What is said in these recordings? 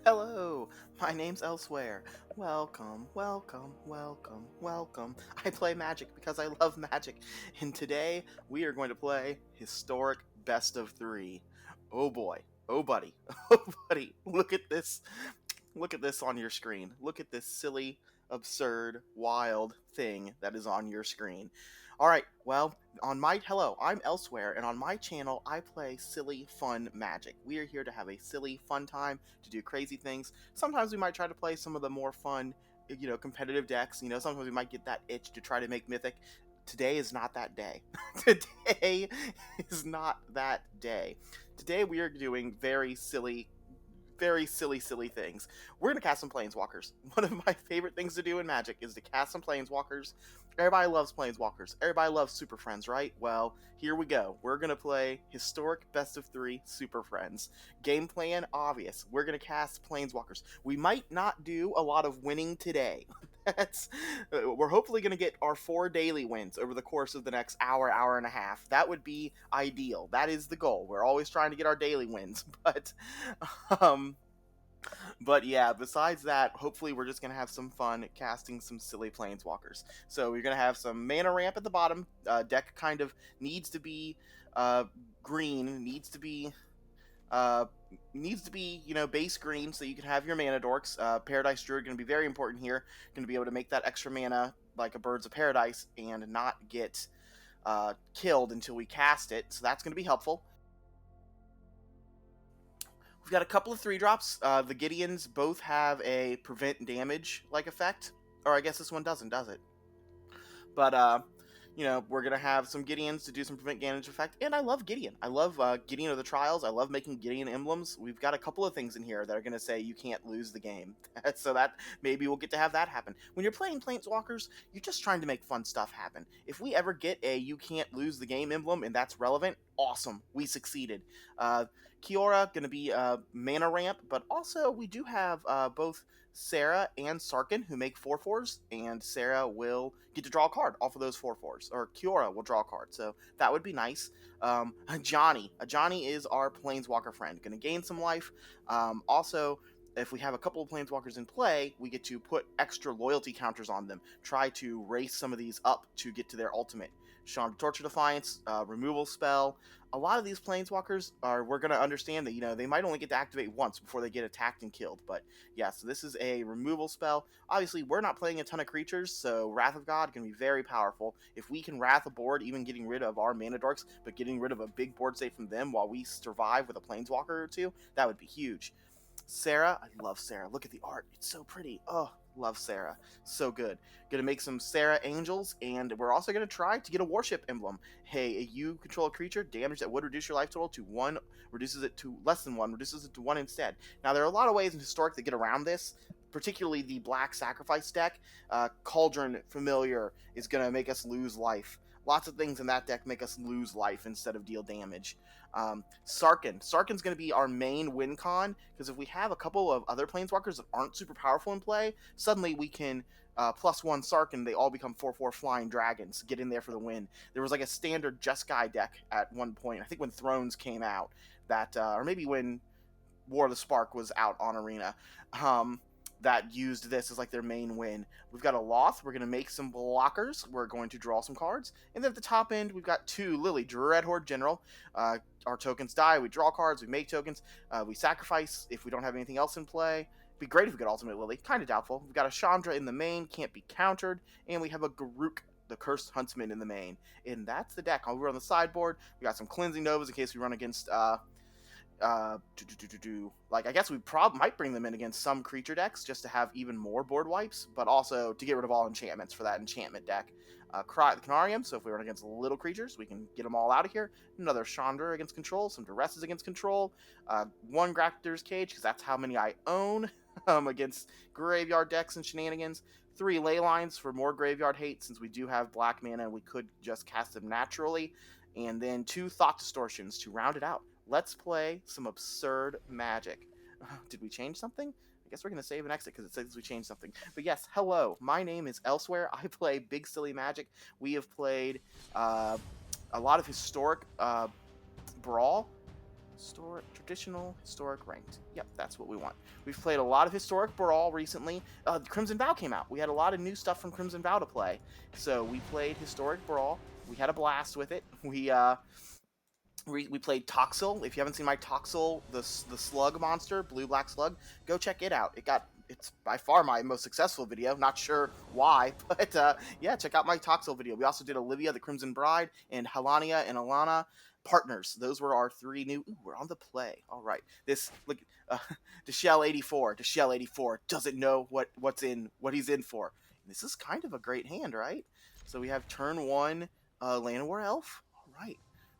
Hello, my name's Elsewhere. Welcome, welcome, welcome, welcome. I play Magic because I love Magic, and today we are going to play Historic Best of Three. Oh boy, oh buddy, oh buddy, look at this. Look at this on your screen. Look at this silly, absurd, wild thing that is on your screen. All right, well, hello, I'm Elsewhere, and on my channel, I play silly, fun Magic. We are here to have a silly, fun time, to do crazy things. Sometimes we might try to play some of the more fun, competitive decks. Sometimes we might get that itch to try to make Mythic. Today is not that day. Today is not that day. Today we are doing very silly things. We're going to cast some Planeswalkers. One of my favorite things to do in Magic is to cast some Planeswalkers. Everybody loves Planeswalkers. Everybody loves Super Friends, right? Well, here we go. We're going to play Historic Best of 3 Super Friends. Game plan, obvious. We're going to cast Planeswalkers. We might not do a lot of winning today. We're hopefully going to get our 4 daily wins over the course of the next hour and a half. That would be ideal. That is the goal. We're always trying to get our daily wins, um, but yeah, besides that, hopefully we're just going to have some fun casting some silly planeswalkers. So we're going to have some mana ramp at the bottom. Deck kind of needs to be uh, green, uh, needs to be base green, so you can have your mana dorks. Paradise Druid going to be very important here. Going to be able to make that extra mana like a Birds of Paradise and not get killed until we cast it. So that's going to be helpful. We've got a couple of 3-drops. The Gideons both have a prevent damage like effect. Or I guess this one doesn't, does it? But we're gonna have some Gideons to do some prevent damage effect, and I love Gideon. I love Gideon of the Trials. I love making Gideon emblems. We've got a couple of things in here that are gonna say you can't lose the game, so that maybe we'll get to have that happen. When you're playing Planeswalkers, you're just trying to make fun stuff happen. If we ever get a you can't lose the game emblem and that's relevant, awesome, we succeeded. Kiora gonna be a mana ramp, but also we do have both Sarah and Sarkin who make 4/4s, and Sarah will get to draw a card off of those 4/4s, or Kiora will draw a card, so that would be nice. Johnny is our Planeswalker friend, going to gain some life. Also, if we have a couple of Planeswalkers in play, we get to put extra loyalty counters on them, try to race some of these up to get to their ultimate. Chandra Torture Defiance, removal spell. A lot of these Planeswalkers we're going to understand that, they might only get to activate once before they get attacked and killed, but yeah, so this is a removal spell. Obviously, we're not playing a ton of creatures, so Wrath of God can be very powerful. If we can Wrath a board, even getting rid of our mana dorks, but getting rid of a big board save from them while we survive with a Planeswalker or two, that would be huge. Sarah, I love Sarah. Look at the art. It's so pretty. Oh, love Sarah. So good. Gonna make some Sarah Angels, and we're also gonna try to get a Warship emblem. Hey, you control a creature, damage that would reduce your life total to 1, reduces it to less than 1, reduces it to 1 instead. Now, there are a lot of ways in Historic that get around this, particularly the Black Sacrifice deck. Cauldron Familiar is gonna make us lose life. Lots of things in that deck make us lose life instead of deal damage. Sarkin's going to be our main win con, because if we have a couple of other Planeswalkers that aren't super powerful in play, suddenly we can +1 Sarkin, they all become 4/4 flying dragons, get in there for the win. There was like a standard Jeskai deck at one point, I think when Thrones came out, that or maybe when War of the Spark was out on Arena, that used this as like their main win. We've got a Loth. We're going to make some blockers. We're going to draw some cards. And then at the top end, we've got 2 Lily, Dreadhorde General. Our tokens die. We draw cards. We make tokens. We sacrifice if we don't have anything else in play. It'd be great if we got Ultimate Lily. Kind of doubtful. We've got a Chandra in the main. Can't be countered. And we have a Garruk, the Cursed Huntsman, in the main. And that's the deck. Over on the sideboard, we got some Cleansing Novas in case we run against like, I guess we might bring them in against some creature decks just to have even more board wipes, but also to get rid of all enchantments for that enchantment deck. Cry the Canarium, so if we run against little creatures, we can get them all out of here. Another Chandra against control, some Duresses against control, 1 Grafter's Cage, because that's how many I own, against graveyard decks and shenanigans. 3 Ley Lines for more graveyard hate, since we do have black mana and we could just cast them naturally. And then 2 Thought Distortions to round it out. Let's play some absurd Magic. Did we change something? I guess we're going to save and exit because it says we changed something. But yes, hello. My name is Elsewhere. I play Big Silly Magic. We have played a lot of Historic Brawl. Traditional, historic, ranked. Yep, that's what we want. We've played a lot of historic Brawl recently. Crimson Vow came out. We had a lot of new stuff from Crimson Vow to play. So we played historic Brawl. We had a blast with it. We played Toxel. If you haven't seen my Toxel, the slug monster, blue black slug, go check it out. It's by far my most successful video. Not sure why, but yeah, check out my Toxel video. We also did Olivia the Crimson Bride and Halania and Alana partners. Those were our three new. Ooh, we're on the play. All right, this look, Deshell 84. Deshell 84 doesn't know what he's in for. This is kind of a great hand, right? So we have turn one, Llanowar Elf. All right.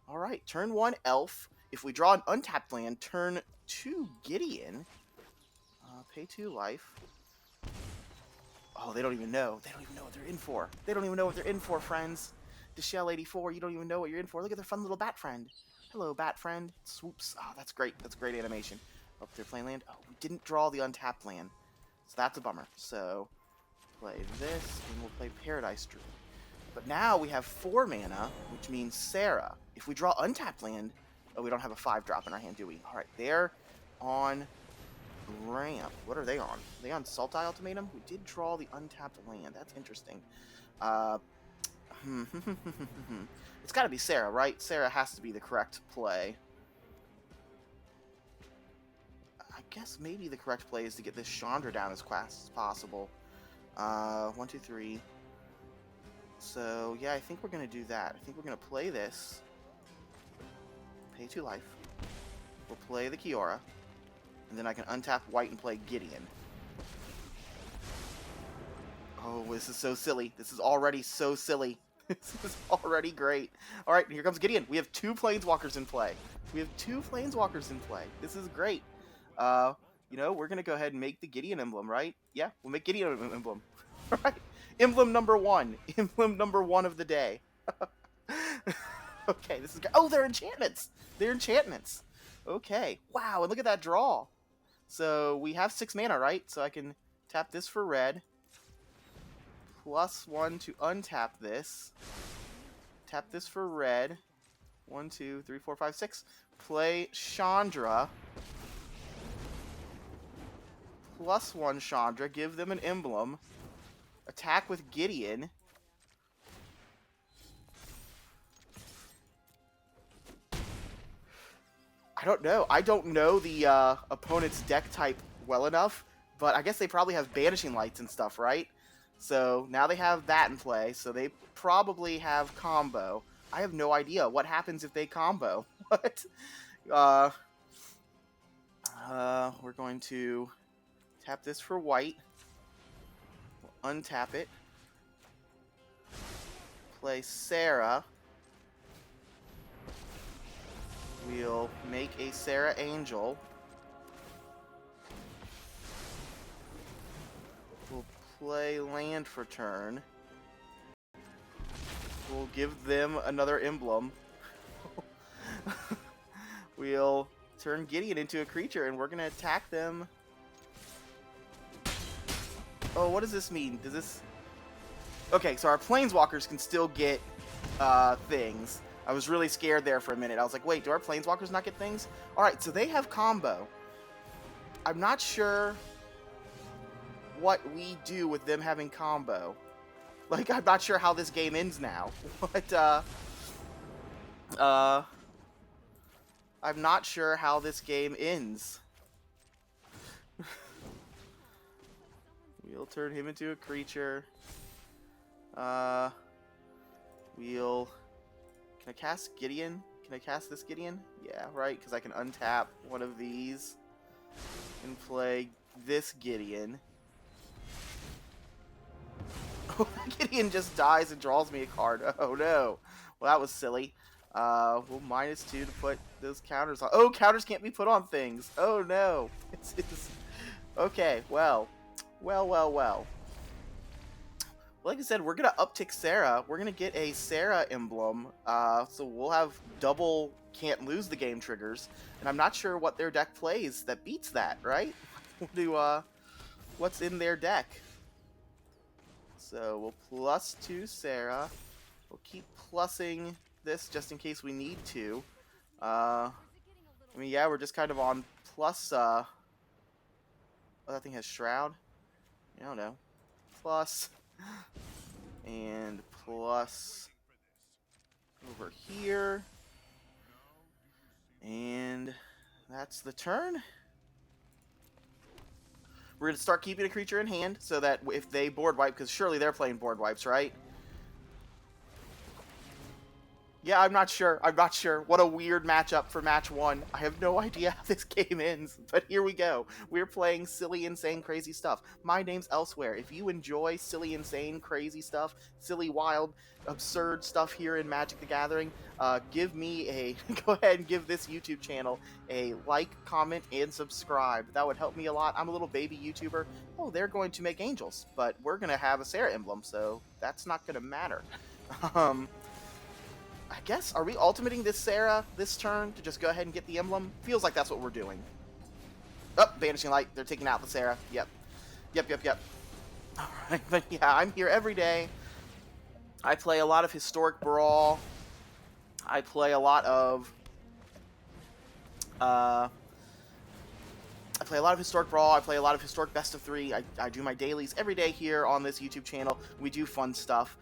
All right, turn one, Elf. If we draw an untapped land, turn two, Gideon. Pay 2 life. Oh, they don't even know. They don't even know what they're in for. They don't even know what they're in for, friends. Deshell 84, you don't even know what you're in for. Look at their fun little bat friend. Hello, bat friend. Swoops. Oh, that's great. That's great animation. Oh, they're playing land. Oh, we didn't draw the untapped land. So that's a bummer. So, play this, and we'll play Paradise Druid. But now we have 4 mana, which means Sarah. If we draw untapped land, oh, we don't have a 5-drop in our hand, do we? All right, they're on ramp. What are they on? Are they on Sultai Ultimatum? We did draw the untapped land. That's interesting. It's got to be Sarah, right? Sarah has to be the correct play. I guess maybe the correct play is to get this Chandra down as fast as possible. 1, 2, 3. So, yeah, I think we're going to do that. I think we're going to play this. Pay 2 life. We'll play the Kiora. And then I can untap white and play Gideon. Oh, this is so silly. This is already so silly. This is already great. Alright, here comes Gideon. We have 2 Planeswalkers in play. We have 2 Planeswalkers in play. This is great. You know, we're going to go ahead and make the Gideon emblem, right? Yeah, we'll make Gideon emblem. Alright. Emblem number 1. Emblem number 1 of the day. Okay, this is good. Oh, they're enchantments. They're enchantments. Okay. Wow, and look at that draw. So we have 6 mana, right? So I can tap this for red. +1 to untap this. Tap this for red. 1, 2, 3, 4, 5, 6. Play Chandra. +1 Chandra. Give them an emblem. Attack with Gideon. I don't know. I don't know the opponent's deck type well enough, but I guess they probably have Banishing Lights and stuff, right? So now they have that in play, so they probably have combo. I have no idea what happens if they combo. What? We're going to tap this for white. We'll untap it. Play Sarah. We'll make a Sarah Angel. We'll play land for turn. We'll give them another emblem. We'll turn Gideon into a creature, and we're going to attack them. Oh, what does this mean? Does this... Okay, so our Planeswalkers can still get things. I was really scared there for a minute. I was like, wait, do our Planeswalkers not get things? Alright, so they have combo. I'm not sure what we do with them having combo. Like, I'm not sure how this game ends now. But, I'm not sure how this game ends. We'll turn him into a creature. We'll... Can I cast Gideon? Can I cast this Gideon? Yeah, right, because I can untap one of these and play this Gideon. Oh, Gideon just dies and draws me a card. Oh, no. Well, that was silly. We'll -2 to put those counters on. Oh, counters can't be put on things. Oh, no. It's... Okay, well. Well. Like I said, we're going to uptick Sarah. We're going to get a Sarah emblem. So we'll have double can't lose the game triggers. And I'm not sure what their deck plays that beats that, right? What's in their deck? So we'll +2 Sarah. We'll keep plussing this just in case we need to. I mean, yeah, we're just kind of on plus, oh, that thing has Shroud. I don't know. Plus, and plus over here. And that's the turn. We're going to start keeping a creature in hand so that if they board wipe, because surely they're playing board wipes, right? Yeah, I'm not sure. I'm not sure. What a weird matchup for match 1. I have no idea how this game ends, but here we go. We're playing silly, insane, crazy stuff. My name's Elsewhere. If you enjoy silly, insane, crazy stuff, silly, wild, absurd stuff here in Magic the Gathering, give me a... go ahead and give this YouTube channel a like, comment, and subscribe. That would help me a lot. I'm a little baby YouTuber. Oh, they're going to make angels, but we're going to have a Sarah emblem, so that's not going to matter. I guess, are we ultimating this Sarah this turn to just go ahead and get the emblem? Feels like that's what we're doing. Oh, Banishing Light. They're taking out the Sarah. Yep. Yep. Alright, but yeah, I'm here every day. I play a lot of Historic Brawl. I play a lot of... I play a lot of Historic Brawl, I play a lot of Historic Best of 3, I do my dailies every day here on this YouTube channel. We do fun stuff.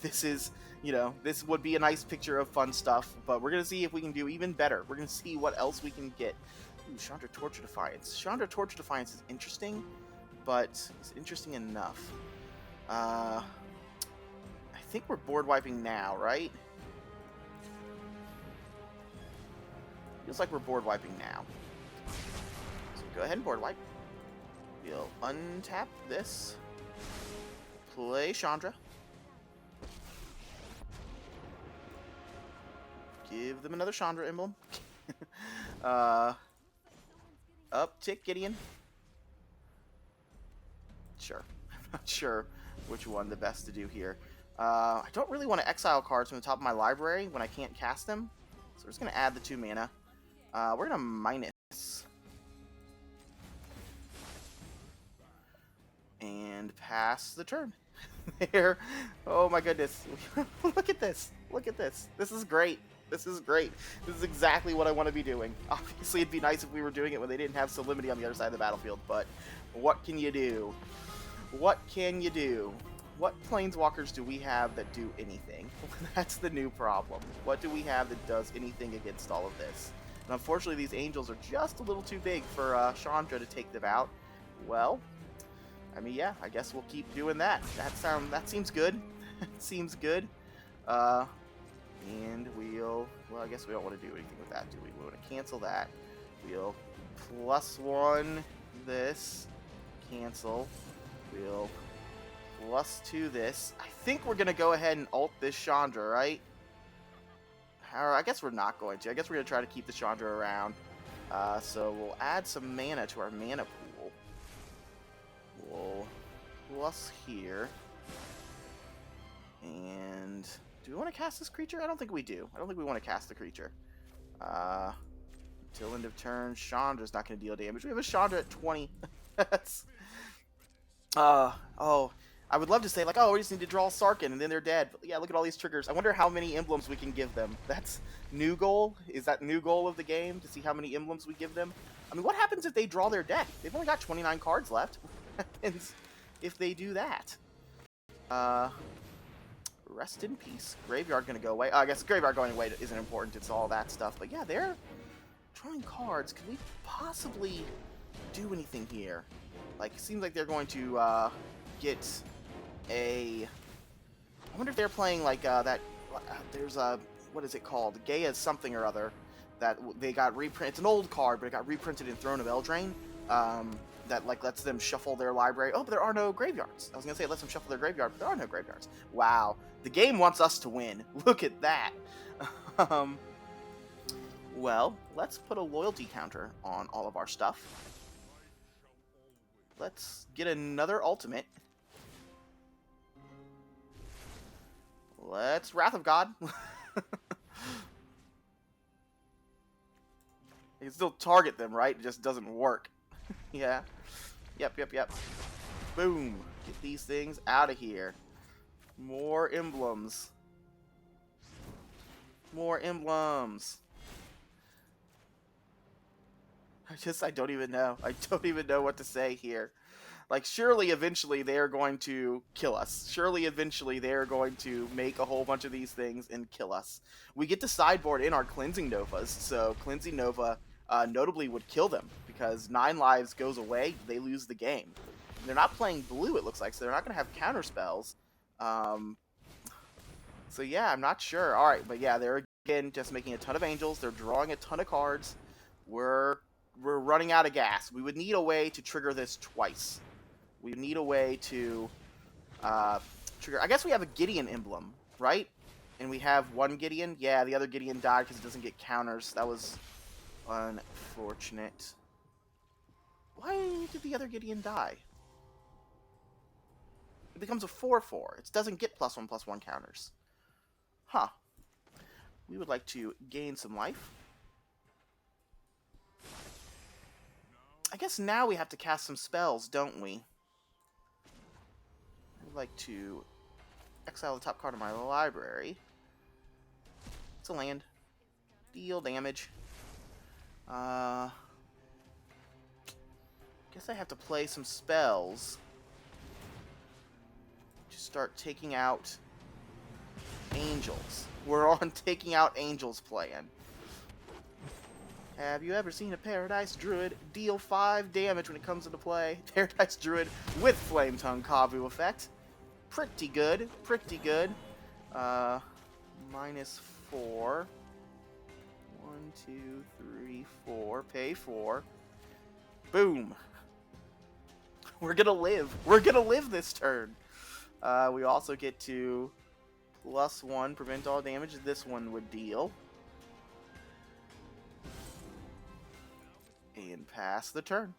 This is, you know, this would be a nice picture of fun stuff, but we're going to see if we can do even better. We're going to see what else we can get. Ooh, Chandra Torture Defiance. Chandra Torture Defiance is interesting, but it's interesting enough. I think we're board wiping now, right? Feels like we're board wiping now. Go ahead and board wipe. We'll untap this. Play Chandra. Give them another Chandra emblem. Uptick Gideon. Sure. I'm not sure which one the best to do here. I don't really want to exile cards from the top of my library when I can't cast them. So we're just going to add the 2 mana. We're going to minus. And pass the turn. There. Oh my goodness. Look at this. Look at this. This is great. This is great. This is exactly what I want to be doing. Obviously, it'd be nice if we were doing it when they didn't have Solemnity on the other side of the battlefield, but what can you do? What can you do? What Planeswalkers do we have that do anything? That's the new problem. What do we have that does anything against all of this? And unfortunately, these angels are just a little too big for Chandra to take them out. Well, I mean, yeah, I guess we'll keep doing that. That seems good. Seems good. And well, I guess we don't want to do anything with that, do we? We want to cancel that. We'll +1 this. Cancel. We'll +2 this. I think we're going to go ahead and ult this Chandra, right? Or I guess we're not going to. I guess we're going to try to keep the Chandra around. So we'll add some mana to our mana pool. We'll plus here. And do we want to cast this creature? I don't think we do. I don't think we want to cast the creature. Until end of turn, Chandra's not going to deal damage. We have a Chandra at 20. That's... oh, I would love to say, like, oh, we just need to draw Sarkin, and then they're dead. But yeah, look at all these triggers. I wonder how many emblems we can give them. That's new goal? Is that new goal of the game, to see how many emblems we give them? I mean, what happens if they draw their deck? They've only got 29 cards left. What happens if they do that? Rest in peace. Graveyard gonna go away. I guess graveyard going away isn't important. It's all that stuff. But yeah, they're drawing cards. Could we possibly do anything here? Like, it seems like they're going to get a... I wonder if they're playing like that... there's a... What is it called? Gaia something or other. That they got reprinted. It's an old card, but it got reprinted in Throne of Eldraine. That like lets them shuffle their library. Oh, but there are no graveyards. I was gonna say it lets them shuffle their graveyard, but there are no graveyards. Wow, the game wants us to win. Look at that. Well, let's put a loyalty counter on all of our stuff. Let's get another ultimate. Let's Wrath of God. You can still target them, right? It just doesn't work. Yeah. Yep. Boom. Get these things out of here. More emblems. More emblems. I don't even know. I don't even know what to say here. Like, surely eventually they are going to kill us. Surely eventually they are going to make a whole bunch of these things and kill us. We get to sideboard in our Cleansing Novas, so Cleansing Nova notably would kill them, because 9 lives goes away, they lose the game. They're not playing blue, it looks like, so they're not going to have counter spells. So yeah, I'm not sure. Alright, but yeah, they're again just making a ton of angels. They're drawing a ton of cards. We're running out of gas. We would need a way to trigger this twice. We need a way to trigger. I guess we have a Gideon emblem, right? And we have one Gideon. Yeah, the other Gideon died because it doesn't get counters. That was unfortunate. Why did the other Gideon die? It becomes a 4/4. It doesn't get +1/+1 counters. Huh. We would like to gain some life. I guess now we have to cast some spells, don't we? I would like to exile the top card of my library. It's a land. Deal damage. Guess I have to play some spells to start taking out angels. We're on taking out angels plan. Have you ever seen a Paradise Druid deal 5 damage when it comes into play? Paradise Druid with Flame Tongue Kavu effect. Pretty good. Pretty good. -4. 1, 2, 3, 4. Pay 4. Boom. We're gonna live. We're gonna live this turn. We also get to +1, prevent all damage this one would deal. And pass the turn.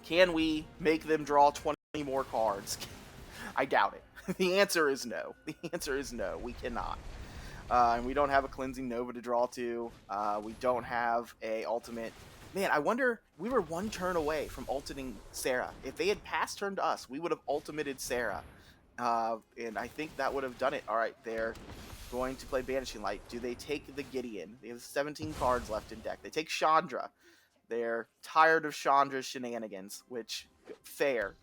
Can we make them draw 20 more cards? I doubt it. The answer is no. The answer is no. We cannot. And we don't have a Cleansing Nova to draw to. We don't have a ultimate. Man, I wonder, we were 1 turn away from ultimating Sarah. If they had passed turn to us, we would have ultimated Sarah. And I think that would have done it. Alright, they're going to play Banishing Light. Do they take the Gideon? They have 17 cards left in deck. They take Chandra. They're tired of Chandra's shenanigans, which, fair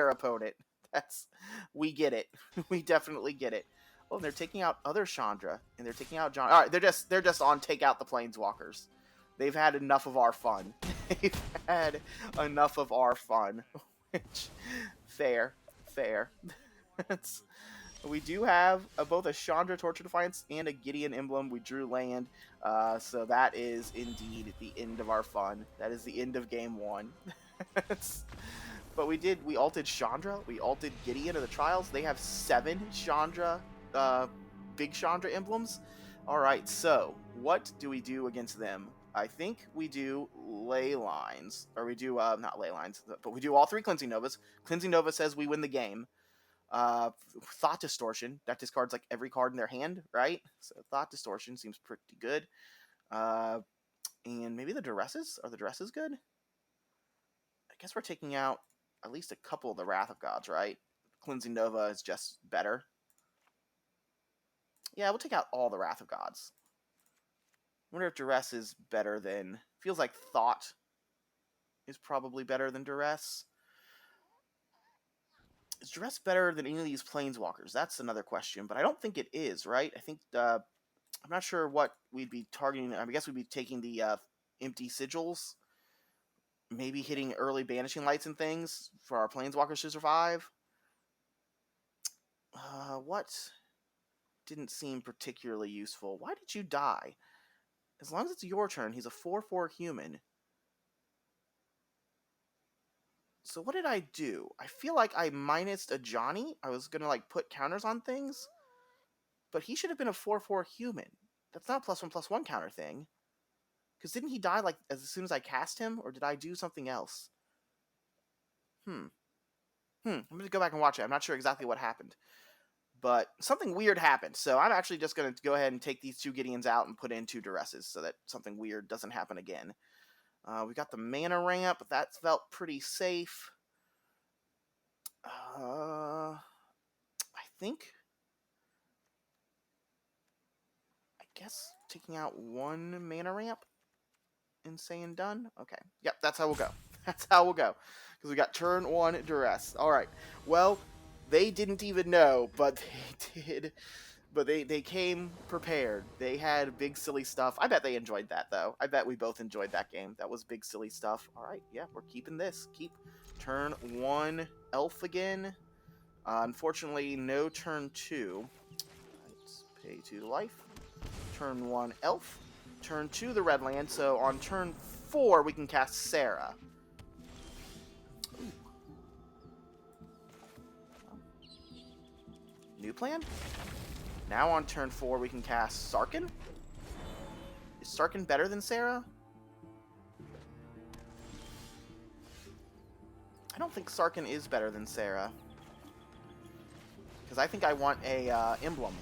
opponent. We get it. We definitely get it. Oh, and they're taking out other Chandra, and they're taking out John. All right, they're just on take out the Planeswalkers. They've had enough of our fun. They've had enough of our fun. Which, fair. We do have both a Chandra Torture Defiance and a Gideon Emblem. We drew land, so that is indeed the end of our fun. That is the end of game 1. But we ulted Chandra, we ulted Gideon of the Trials. They have 7 Chandra, big Chandra emblems. Alright, so what do we do against them? I think we do Ley Lines, or we do, not Ley Lines, but we do all 3 Cleansing Novas. Cleansing Nova says we win the game. Thought Distortion, that discards like every card in their hand, right? So Thought Distortion seems pretty good. And maybe the Duresses? Are the Duresses good? I guess we're taking out at least a couple of the Wrath of Gods, right? Cleansing Nova is just better. Yeah, we'll take out all the Wrath of Gods. I wonder if Duress is better than... Feels like Thought is probably better than Duress. Is Duress better than any of these Planeswalkers? That's another question, but I don't think it is, right? I think, I'm not sure what we'd be targeting. I guess we'd be taking the Empty Sigils. Maybe hitting early Banishing Lights and things for our Planeswalkers to survive. What didn't seem particularly useful? Why did you die? As long as it's your turn, he's a 4/4 human. So what did I do? I feel like I minused a Johnny. I was gonna like put counters on things, but he should have been a 4/4 human. That's not +1/+1 counter thing. Because didn't he die like as soon as I cast him, or did I do something else? I'm gonna go back and watch it. I'm not sure exactly what happened, but something weird happened. So I'm actually just gonna go ahead and take these 2 Gideons out and put in 2 Duresses so that something weird doesn't happen again. We got the mana ramp. That felt pretty safe. I think... I guess taking out 1 mana ramp? and saying done? Okay. Yep, that's how we'll go. That's how we'll go. Because we got turn 1 duress. Alright. Well, they didn't even know, but they did. But they came prepared. They had big silly stuff. I bet they enjoyed that, though. I bet we both enjoyed that game. That was big silly stuff. Alright, yeah, we're keeping this. Keep turn 1 elf again. Unfortunately, no turn 2. Let's pay 2 life. Turn 1 elf. Turn 2 the red land, so on turn 4 we can cast Sarah. Ooh. New plan? Now on turn 4 we can cast Sarkhan? Is Sarkhan better than Sarah? I don't think Sarkhan is better than Sarah. Because I think I want a emblem.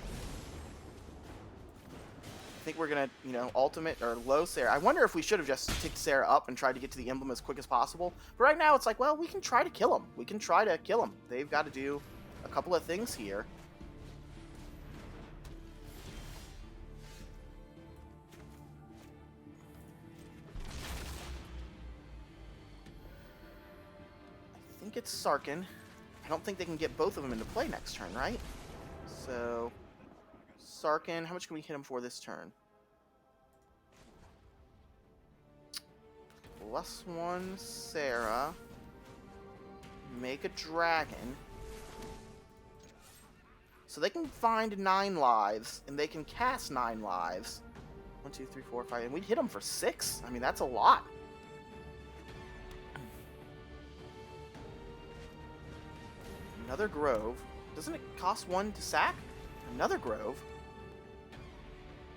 I think we're going to, you know, ultimate or low Sarah. I wonder if we should have just ticked Sarah up and tried to get to the emblem as quick as possible. But right now it's like, well, we can try to kill him. We can try to kill him. They've got to do a couple of things here. I think it's Sarkhan. I don't think they can get both of them into play next turn, right? So, Sarkhan, how much can we hit him for this turn? +1 Sarah. Make a dragon. So they can find 9 lives, and they can cast 9 lives. 1, 2, 3, 4, 5, and we'd hit them for 6? I mean, that's a lot. Another grove. Doesn't it cost 1 to sack? Another grove.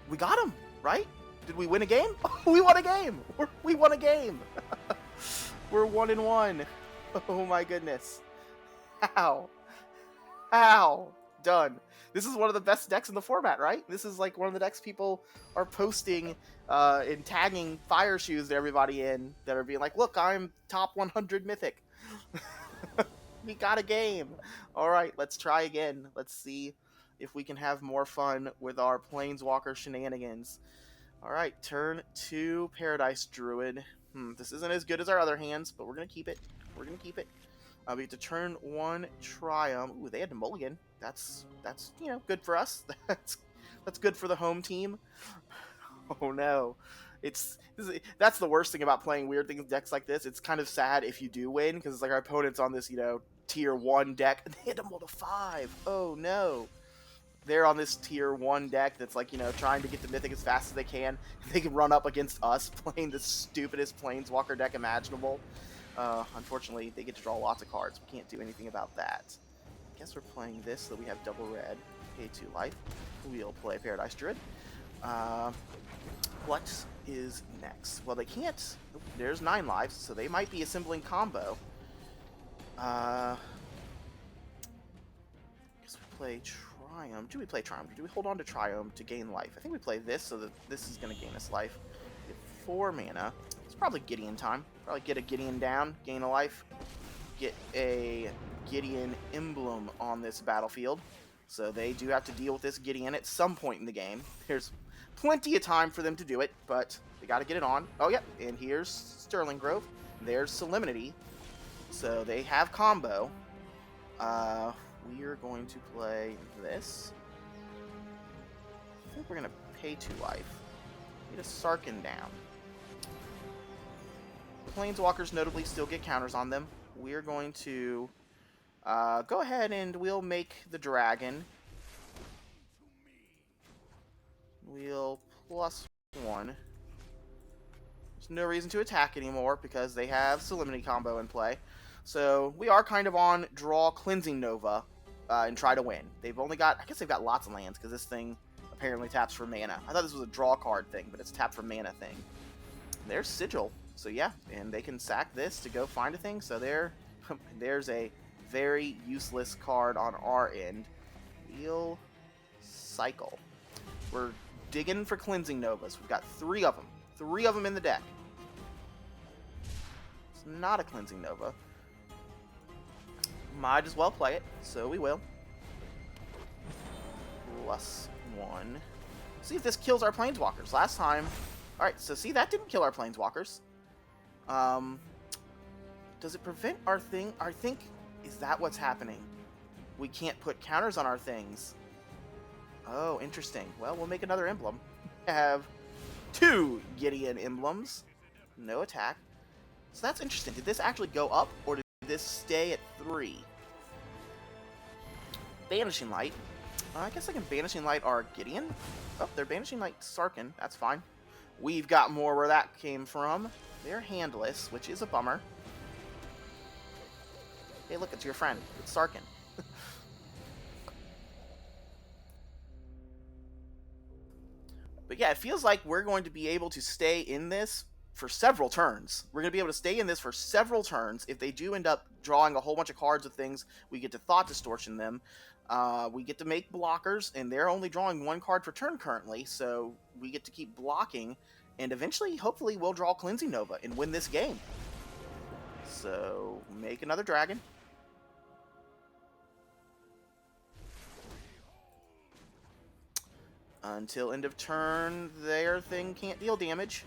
We got him, right? Did we win a game? We won a game! We won a game! We're 1-1. Oh my goodness. How? How? Done. This is one of the best decks in the format, right? This is like one of the decks people are posting and tagging Fire Shoes to everybody in that are being like, look, I'm top 100 Mythic. We got a game. All right, let's try again. Let's see if we can have more fun with our Planeswalker shenanigans. All right, turn 2 Paradise Druid. This isn't as good as our other hands, but we're going to keep it. We're going to keep it. We get to turn 1 Triumph. Ooh, they had to mulligan. That's you know, good for us. That's good for the home team. Oh no. That's the worst thing about playing weird things decks like this. It's kind of sad if you do win, because it's like our opponent's on this, you know, tier 1 deck, and they had to mull to 5. Oh no. They're on this tier 1 deck that's like, you know, trying to get to Mythic as fast as they can. And they can run up against us playing the stupidest Planeswalker deck imaginable. Unfortunately, they get to draw lots of cards. We can't do anything about that. I guess we're playing this so that we have double red. Pay 2 life. We'll play Paradise Druid. What is next? Well, they can't. There's 9 lives, so they might be assembling combo. I guess we play Triumph. Do we play Triumph? Or do we hold on to Triumph to gain life? I think we play this so that this is going to gain us life. We have 4 mana. It's probably Gideon time. Probably get a Gideon down, gain a life. Get a Gideon emblem on this battlefield. So they do have to deal with this Gideon at some point in the game. There's plenty of time for them to do it, but they got to get it on. Oh, yep, and here's Sterling Grove. There's Solemnity. So they have combo. We are going to play this. I think we're going to pay 2 life. Get a Sarkhan down. Planeswalkers notably still get counters on them. We're going to go ahead and we'll make the dragon. We'll +1. There's no reason to attack anymore because they have Solemnity combo in play. So we are kind of on draw Cleansing Nova and try to win. They've only got, I guess they've got lots of lands because this thing apparently taps for mana. I thought this was a draw card thing, but it's tap for mana thing. There's Sigil. So yeah, and they can sack this to go find a thing. So there's a very useless card on our end. We'll cycle. We're digging for Cleansing Novas. We've got 3 of them. 3 of them in the deck. It's not a Cleansing Nova. Might as well play it, so we will. +1. See if this kills our Planeswalkers. Last time, Alright, so see, that didn't kill our Planeswalkers. Does it prevent our thing? I think, is that what's happening? We can't put counters on our things. Oh, interesting. Well, we'll make another emblem. I have 2 Gideon emblems. No attack. So that's interesting. Did this actually go up, or did this stay at 3? Banishing Light. I guess I can Banishing Light our Gideon. Oh, they're Banishing Light Sarkhan. That's fine. We've got more where that came from. They're handless, which is a bummer. Hey, look, it's your friend. It's Sarkhan. But yeah, it feels like we're going to be able to stay in this for several turns. We're going to be able to stay in this for several turns. If they do end up drawing a whole bunch of cards with things, we get to Thought Distortion them. We get to make blockers, and they're only drawing 1 card per turn currently, so we get to keep blocking, and eventually, hopefully, we'll draw Cleansing Nova and win this game. So, make another dragon. Until end of turn, their thing can't deal damage.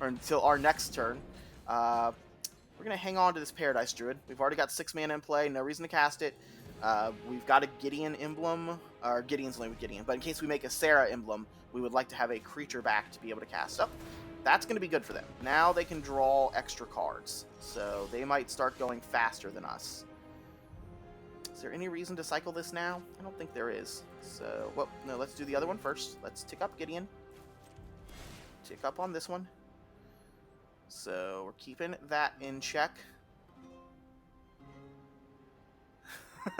Or until our next turn. We're going to hang on to this Paradise Druid. We've already got 6 mana in play, no reason to cast it. We've got a Gideon emblem, or Gideon's only with Gideon, but in case we make a Sarah emblem, we would like to have a creature back to be able to cast. So, that's going to be good for them. Now they can draw extra cards, so they might start going faster than us. Is there any reason to cycle this now? I don't think there is. So, well, no, let's do the other one first. Let's tick up Gideon. Tick up on this one. So, we're keeping that in check.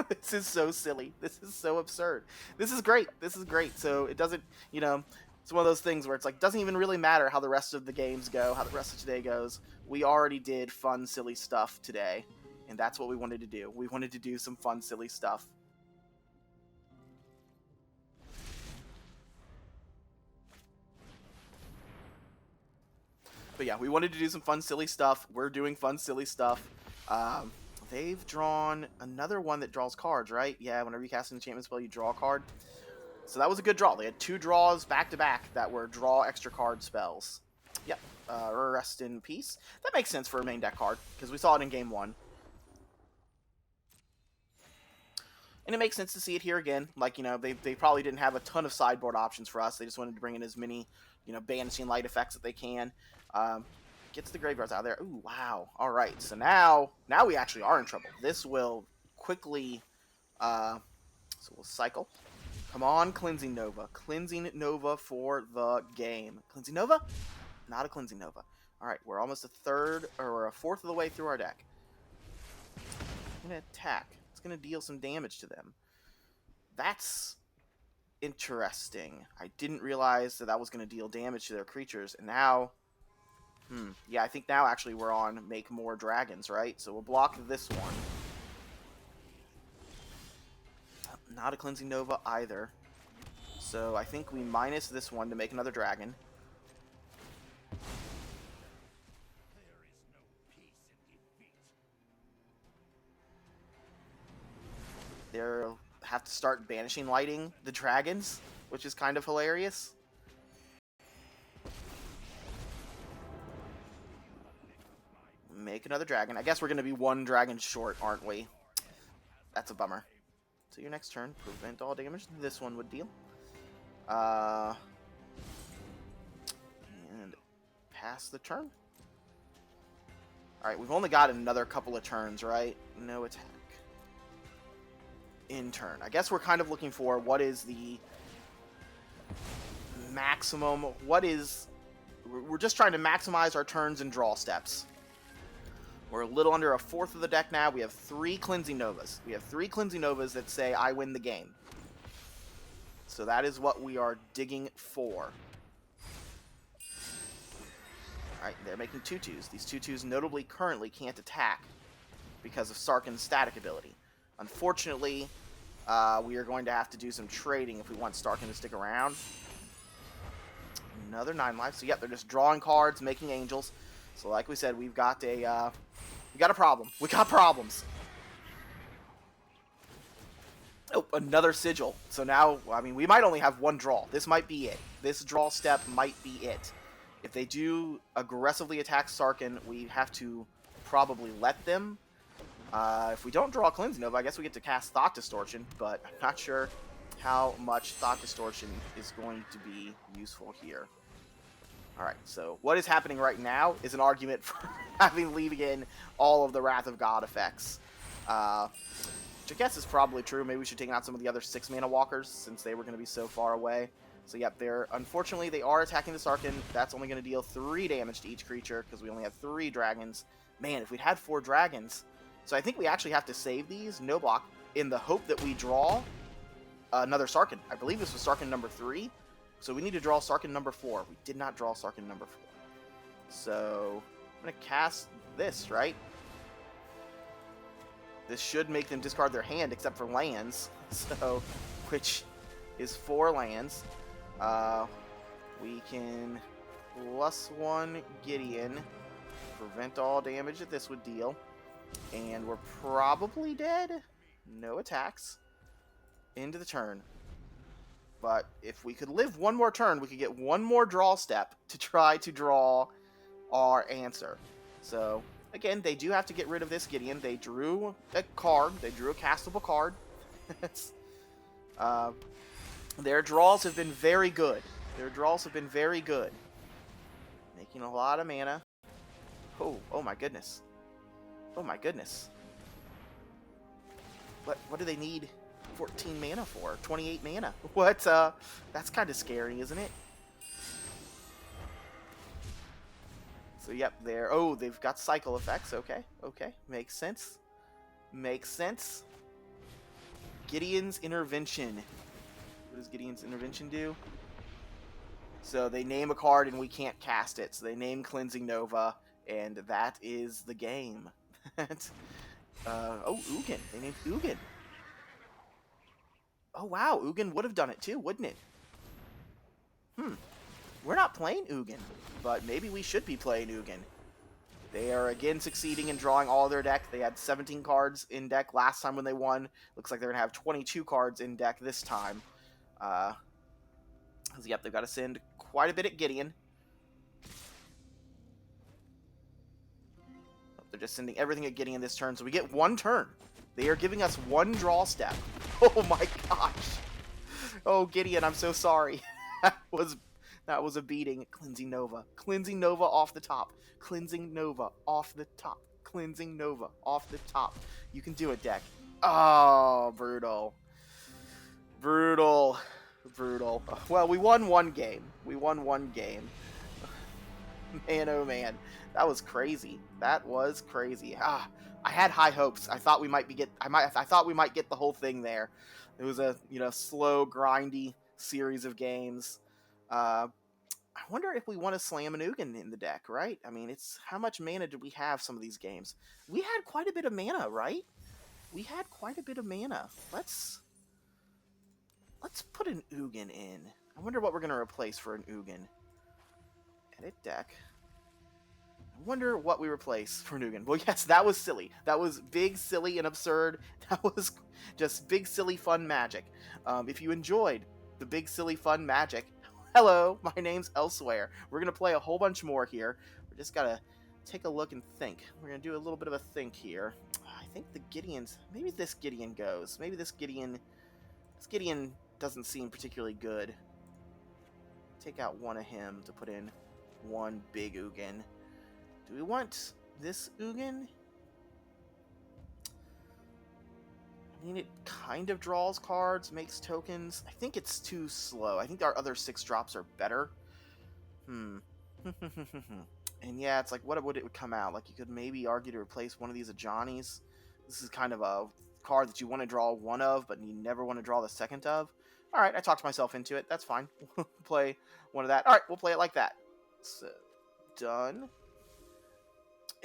This is so silly. This is so absurd. This is great. This is great. So, it doesn't, you know, it's one of those things where it's like, doesn't even really matter how the rest of the games go, how the rest of today goes. We already did fun, silly stuff today. And that's what we wanted to do. We wanted to do some fun, silly stuff. But yeah, we wanted to do some fun, silly stuff. We're doing fun, silly stuff. They've drawn another one that draws cards, right? Yeah, whenever you cast an enchantment spell, you draw a card. So that was a good draw. They had 2 draws back-to-back that were draw extra card spells. Yep. Rest in peace. That makes sense for a main deck card, because we saw it in Game 1. And it makes sense to see it here again. Like, you know, they probably didn't have a ton of sideboard options for us. They just wanted to bring in as many, you know, Banishing Light effects that they can. Gets the graveyards out of there. Ooh, wow. All right. So now we actually are in trouble. This will quickly... so we'll cycle. Come on, Cleansing Nova. Cleansing Nova for the game. Cleansing Nova? Not a Cleansing Nova. All right. We're almost a fourth of the way through our deck. I'm going to attack. Going to deal some damage to them. That's interesting. I didn't realize that was going to deal damage to their creatures, and now yeah, I think now actually we're on make more dragons, right? So we'll block this one. Not a Cleansing Nova either. So I think we minus this one to make another dragon. They'll have to start Banishing Lighting the dragons, which is kind of hilarious. Make another dragon. I guess we're going to be 1 dragon short, aren't we? That's a bummer. So your next turn, prevent all damage this one would deal. And pass the turn. Alright, we've only got another couple of turns, right? No attack. In turn. I guess we're kind of looking for what is the maximum, we're just trying to maximize our turns and draw steps. We're a little under a fourth of the deck now. We have 3 Cleansing Novas. We have 3 Cleansing Novas that say, I win the game. So that is what we are digging for. Alright, they're making 2/2s. These 2/2s notably currently can't attack because of Sarkhan's static ability. Unfortunately, we are going to have to do some trading if we want Sarkhan to stick around. Another 9 life. So, yep, they're just drawing cards, making angels. So, like we said, we've got a problem. We got problems. Oh, another sigil. So now, I mean, we might only have one draw. This might be it. This draw step might be it. If they do aggressively attack Sarkhan, we have to probably let them. If we don't draw Cleansing Nova, I guess we get to cast Thought Distortion, but I'm not sure how much Thought Distortion is going to be useful here. Alright, so what is happening right now is an argument for having leaving in all of the Wrath of God effects. Which I guess is probably true. Maybe we should take out some of the other 6-mana walkers since they were going to be so far away. So yep, unfortunately they are attacking the Sarkhan. That's only going to deal 3 damage to each creature because we only have 3 dragons. Man, if we'd had 4 dragons... So I think we actually have to save these, no block, in the hope that we draw another Sarkhan. I believe this was Sarkhan number 3. So we need to draw Sarkhan number 4. We did not draw Sarkhan number 4. So I'm going to cast this, right? This should make them discard their hand except for lands. So, which is 4 lands. We can +1 Gideon, prevent all damage that this would deal. And we're probably dead. No attacks. Into the turn. But if we could live one more turn, we could get one more draw step to try to draw our answer. So, again, they do have to get rid of this Gideon. They drew a card. They drew a castable card. Their draws have been very good. Their draws have been very good. Making a lot of mana. Oh my goodness. Oh my goodness. What do they need 14 mana for? 28 mana. What? That's kind of scary, isn't it? So yep, they've got cycle effects. Okay. Makes sense. Makes sense. Gideon's Intervention. What does Gideon's Intervention do? So they name a card and we can't cast it. So they name Cleansing Nova, and that is the game. Ugin. They named Ugin. Oh, wow. Ugin would have done it too, wouldn't it? We're not playing Ugin, but maybe we should be playing Ugin. They are again succeeding in drawing all their deck. They had 17 cards in deck last time when they won. Looks like they're going to have 22 cards in deck this time. Yep, they've got to send quite a bit at Gideon. They're just sending everything at Gideon this turn, so we get one turn. They are giving us one draw step. Oh my gosh. Oh, Gideon, I'm so sorry. That was a beating. Cleansing Nova. Cleansing Nova off the top. Cleansing Nova off the top. Cleansing Nova off the top. You can do it, deck. Oh, brutal. Brutal. Well, we won one game. Man, oh man, that was crazy. I had high hopes. I thought we might get the whole thing there. It was a slow, grindy series of games. I wonder if we want to slam an Ugin in the deck, right? I mean, it's how much mana did we have some of these games? We had quite a bit of mana, right? Let's put an Ugin in. I wonder what we're going to replace for an Ugin. Edit deck. I wonder what we replace for Ugin. Well, yes, that was silly. That was big, silly, and absurd. That was just big, silly, fun magic. If you enjoyed the big, silly, fun magic, hello, my name's Elsewhere. We're going to play a whole bunch more here. We just got to take a look and think. We're going to do a little bit of a think here. I think the Gideons... Maybe this Gideon goes. Maybe this Gideon... This Gideon doesn't seem particularly good. Take out one of him to put in one big Ugin. Do we want this Ugin? I mean, it kind of draws cards, makes tokens. I think it's too slow. I think our other 6 drops are better. And yeah, it's like, what would it come out? Like, you could maybe argue to replace one of these Ajani's. This is kind of a card that you want to draw one of, but you never want to draw the second of. Alright, I talked myself into it. That's fine. We'll play one of that. Alright, we'll play it like that. So, done.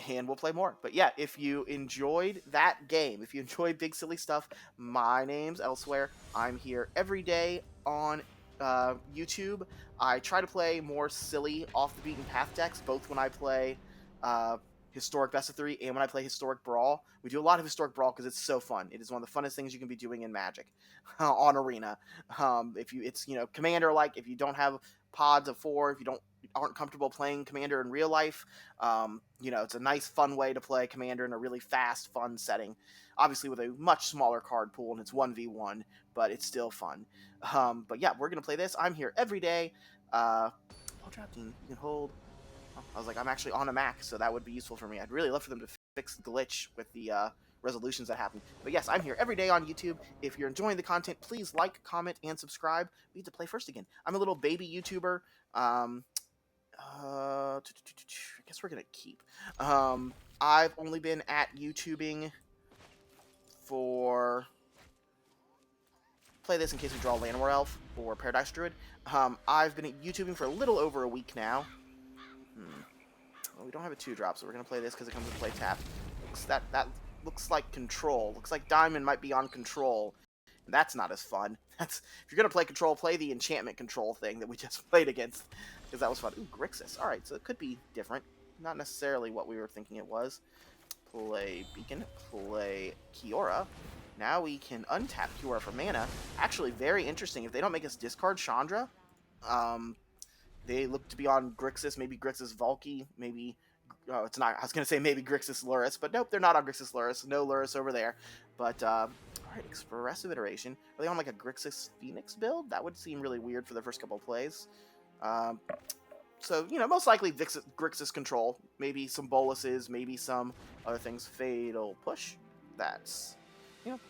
And we'll play more. But yeah, if you enjoyed that game, if you enjoyed big silly stuff, my name's Elsewhere. I'm here every day on YouTube. I try to play more silly off the beaten path decks, both when I play Historic Best of 3 and when I play Historic Brawl. We do a lot of Historic Brawl because it's so fun. It is one of the funnest things you can be doing in Magic on Arena. If you, it's, Commander, like, if you don't have pods of 4, if you aren't comfortable playing Commander in real life, it's a nice, fun way to play Commander in a really fast, fun setting. Obviously, with a much smaller card pool, and it's 1v1, but it's still fun. But yeah, we're going to play this. I'm here every day. I'll drop you can hold. I was like, I'm actually on a Mac, so that would be useful for me. I'd really love for them to fix the glitch with the resolutions that happen. But yes, I'm here every day on YouTube. If you're enjoying the content, please like, comment, and subscribe. We need to play first again. I'm a little baby YouTuber. I guess we're gonna keep. I've only been at YouTubing for play this in case we draw Llanowar Elf or Paradise Druid. I've been at YouTubing for a little over a week now. Well, we don't have a 2-drop, so we're gonna play this because it comes with play tap. That looks like control. Looks like Diamond might be on control. And that's not as fun. If you're gonna play control, play the enchantment control thing that we just played against, because that was fun. Ooh, Grixis. All right, so it could be different. Not necessarily what we were thinking it was. Play Beacon. Play Kiora. Now we can untap Kiora for mana. Actually, very interesting. If they don't make us discard Chandra, they look to be on Grixis, maybe Grixis Valky, maybe... Oh, it's not. I was going to say maybe Grixis Lurrus, but nope, they're not on Grixis Lurrus. No Lurrus over there. But, alright, Expressive Iteration. Are they on, like, a Grixis Phoenix build? That would seem really weird for the first couple of plays. So, most likely Grixis Control. Maybe some boluses, maybe some other things. Fatal Push. That's,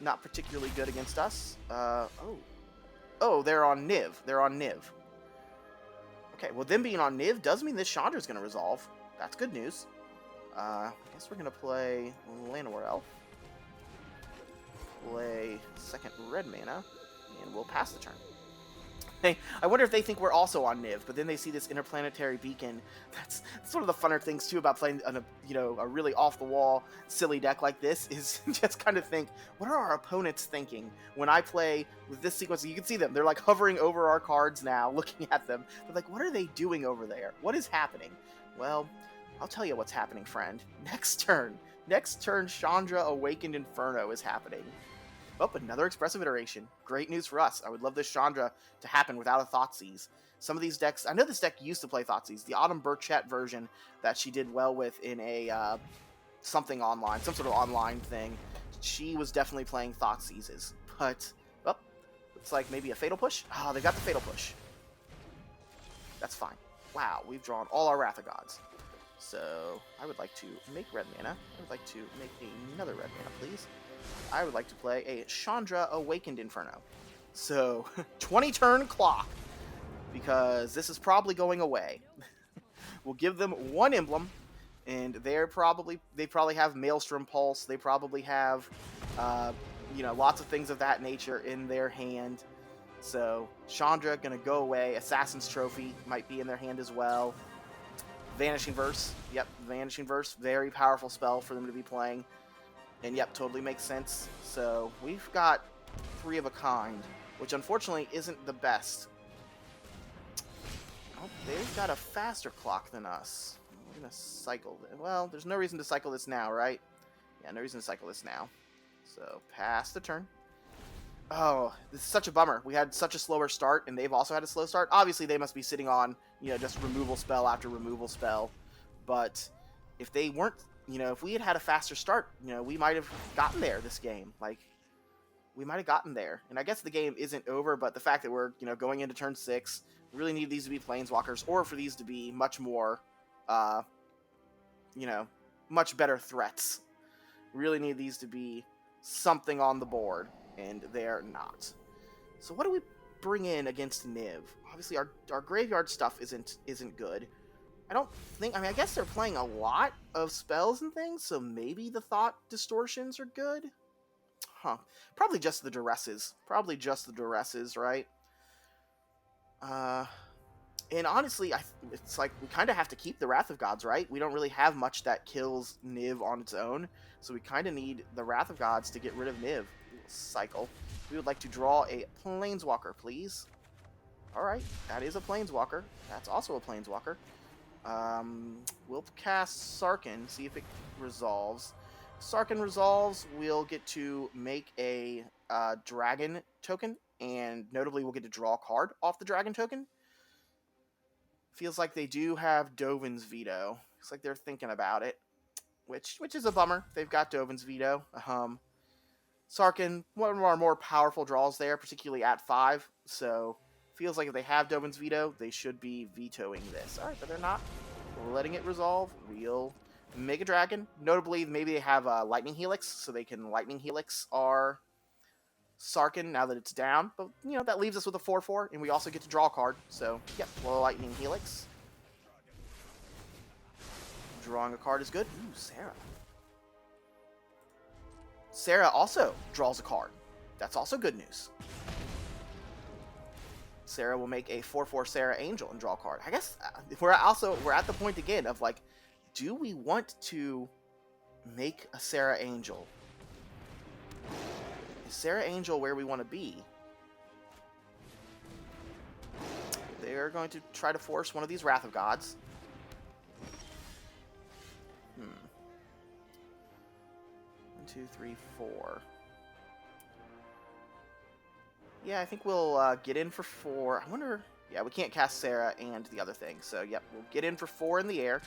not particularly good against us. Oh, they're on Niv. They're on Niv. Okay, well, them being on Niv does mean this Chandra's going to resolve. That's good news. I guess we're going to play Llanowar Elf. Play second red mana, and we'll pass the turn. Hey, I wonder if they think we're also on Niv, but then they see this interplanetary beacon. That's one of the funner things, too, about playing a really off-the-wall, silly deck like this, is just kind of think, what are our opponents thinking when I play with this sequence? You can see them. They're, like, hovering over our cards now, looking at them. They're like, what are they doing over there? What is happening? Well, I'll tell you what's happening, friend. Next turn, Chandra Awakened Inferno is happening. Oh, another Expressive Iteration. Great news for us. I would love this Chandra to happen without a Thoughtseize. Some of these decks... I know this deck used to play Thoughtseize. The Autumn Burchett version that she did well with in a something online, some sort of online thing, she was definitely playing Thoughtseizes. But, oh, looks like maybe a Fatal Push. Oh, they got the Fatal Push. That's fine. Wow, we've drawn all our Wrath of Gods. So, I would like to make red mana. I would like to make another red mana, please. I would like to play a Chandra Awakened Inferno. So, 20 turn clock, because this is probably going away. We'll give them one emblem, and they probably have Maelstrom Pulse. They probably have, lots of things of that nature in their hand. So, Chandra gonna go away. Assassin's Trophy might be in their hand as well. Vanishing Verse. Yep, Vanishing Verse. Very powerful spell for them to be playing. And yep, totally makes sense. So we've got 3 of a kind, which unfortunately isn't the best. Oh, they've got a faster clock than us. We're gonna cycle it. Well, there's no reason to cycle this now, right? Yeah, no reason to cycle this now. So pass the turn. Oh, this is such a bummer. We had such a slower start, and they've also had a slow start. Obviously, they must be sitting on, just removal spell after removal spell. But if they weren't, if we had had a faster start, we might have gotten there this game. Like, we might have gotten there. And I guess the game isn't over, but the fact that we're, going into turn 6, we really need these to be Planeswalkers, or for these to be much more, much better threats. We really need these to be something on the board, and they're not. So what do we bring in against Niv? Obviously, our graveyard stuff isn't good. I guess they're playing a lot of spells and things, so maybe the Thought Distortions are good? Huh. Probably just the Duresses. Right? And honestly, it's like we kind of have to keep the Wrath of Gods, right? We don't really have much that kills Niv on its own, so we kind of need the Wrath of Gods to get rid of Niv. Cycle. We would like to draw a Planeswalker, please. Alright, that is a Planeswalker. That's also a Planeswalker. We'll cast Sarkin, see if it resolves. Sarkin resolves, we'll get to make a dragon token, and notably we'll get to draw a card off the dragon token. Feels like they do have Dovin's Veto. Looks like they're thinking about it, which is a bummer. They've got Dovin's Veto. Sarkin, one of our more powerful draws there, particularly at 5, so feels like if they have Dovin's Veto, they should be vetoing this. Alright, but they're not. We're letting it resolve. We'll make a dragon. Notably, maybe they have a Lightning Helix, so they can Lightning Helix our Sarkin now that it's down. But, you know, that leaves us with a 4-4, and we also get to draw a card. So, yep, well, Lightning Helix. Drawing a card is good. Ooh, Sarah. Sarah also draws a card. That's also good news. Sarah will make a 4/4 Sarah Angel and draw a card. I guess we're at the point again of like, do we want to make a Sarah Angel? Is Sarah Angel where we want to be? They're going to try to force one of these Wrath of Gods. 1, 2, 3, 4. Yeah, I think we'll get in for 4. I wonder... Yeah, we can't cast Sarah and the other thing. So, yep, we'll get in for 4 in the air.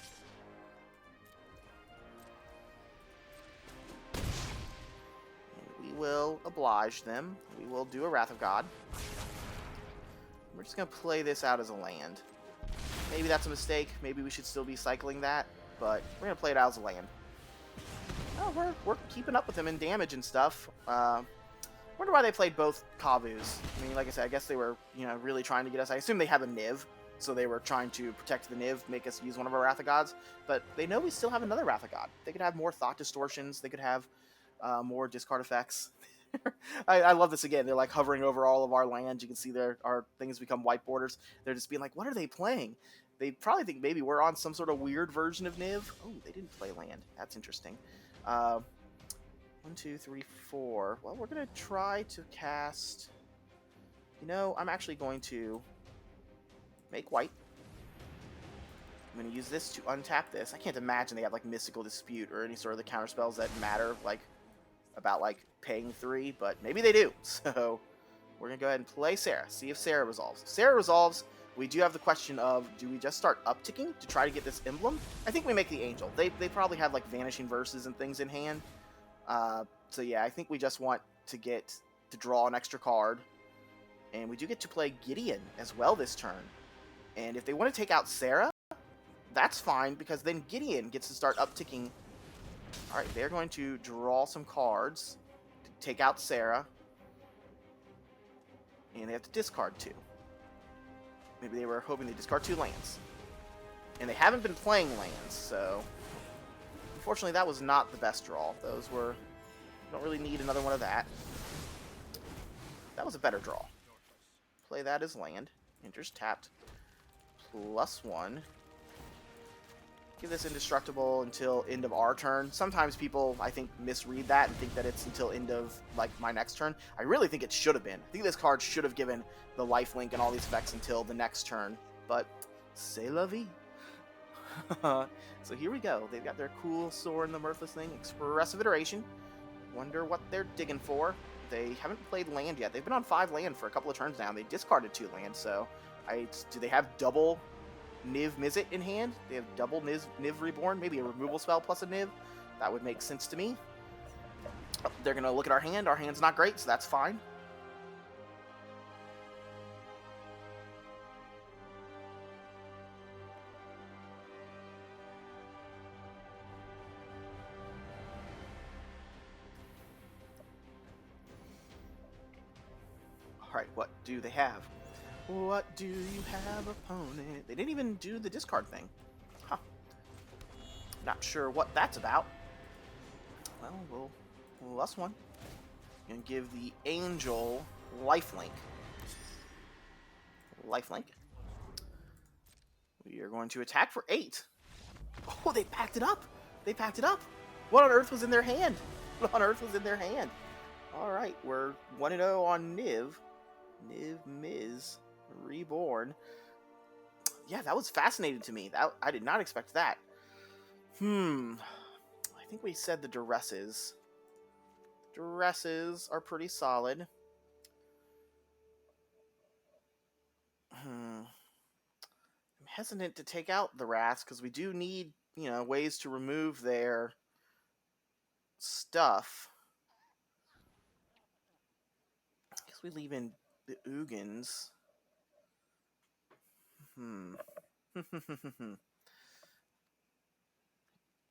And we will oblige them. We will do a Wrath of God. We're just going to play this out as a land. Maybe that's a mistake. Maybe we should still be cycling that. But we're going to play it out as a land. Oh, we're keeping up with them in damage and stuff. Wonder why they played both Kavus. I mean, like I said, I guess they were, you know, really trying to get us. I assume they have a Niv, so they were trying to protect the Niv, make us use one of our Wrath of Gods. But they know we still have another Wrath of God. They could have more Thought Distortions. They could have more discard effects. I love this again. They're like hovering over all of our lands. You can see our things become white borders. They're just being like, what are they playing? They probably think maybe we're on some sort of weird version of Niv. Oh, they didn't play land. That's interesting. 1, 2, 3, 4. Well, we're going to try to cast... You know, I'm actually going to make white. I'm going to use this to untap this. I can't imagine they have, like, Mystical Dispute or any sort of the counterspells that matter, like, about, like, paying 3, but maybe they do. So, we're going to go ahead and play Sarah, see if Sarah resolves. If Sarah resolves, we do have the question of, do we just start upticking to try to get this emblem? I think we make the Angel. They probably have, like, Vanishing Verses and things in hand. So yeah, I think we just want to get to draw an extra card. And we do get to play Gideon as well this turn. And if they want to take out Sarah, that's fine, because then Gideon gets to start upticking. Alright, they're going to draw some cards to take out Sarah. And they have to discard 2. Maybe they were hoping they discard 2 lands. And they haven't been playing lands, so... Unfortunately, that was not the best draw. Those were... Don't really need another one of that. That was a better draw. Play that as land. Enters tapped. +1. Give this indestructible until end of our turn. Sometimes people, I think, misread that and think that it's until end of, like, my next turn. I really think it should have been. I think this card should have given the lifelink and all these effects until the next turn. But, c'est la vie. So here we go. They've got their cool Soar and the Mirthless thing. Expressive Iteration. Wonder what they're digging for. They haven't played land yet. They've been on 5 land for a couple of turns now. They discarded 2 lands, so... do they have double Niv Mizzet in hand? They have double Niv Reborn? Maybe a removal spell plus a Niv? That would make sense to me. Oh, they're going to look at our hand. Our hand's not great, so that's fine. Alright, what do they have? What do you have, opponent? They didn't even do the discard thing. Huh. Not sure what that's about. Well, we'll +1. And give the Angel lifelink. Lifelink. We are going to attack for 8. Oh, they packed it up! They packed it up! What on earth was in their hand? What on earth was in their hand? Alright, we're 1-0 on Niv. Niv Miz Reborn. Yeah, that was fascinating to me. I did not expect that. I think we said the duresses. Duresses are pretty solid. I'm hesitant to take out the rats because we do need, ways to remove their stuff. I guess we leave in the Ugins.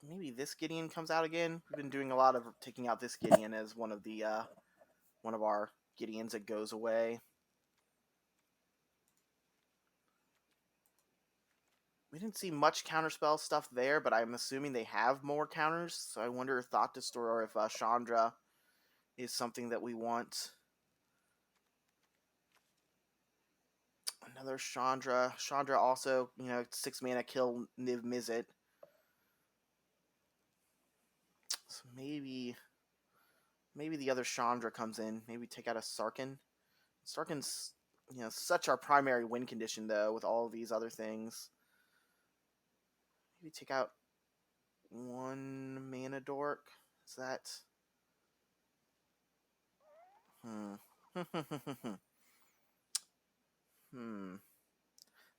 Maybe this Gideon comes out again. We've been doing a lot of taking out this Gideon as one of our Gideons that goes away. We didn't see much counterspell stuff there, but I'm assuming they have more counters. So I wonder if Thought Destroyer or if Chandra is something that we want. Another Chandra. Chandra also, 6 mana kill Niv Mizzet. So maybe the other Chandra comes in. Maybe take out a Sarkhan. Sarkhan's, such our primary win condition, though, with all of these other things. Maybe take out 1 mana dork. Is that...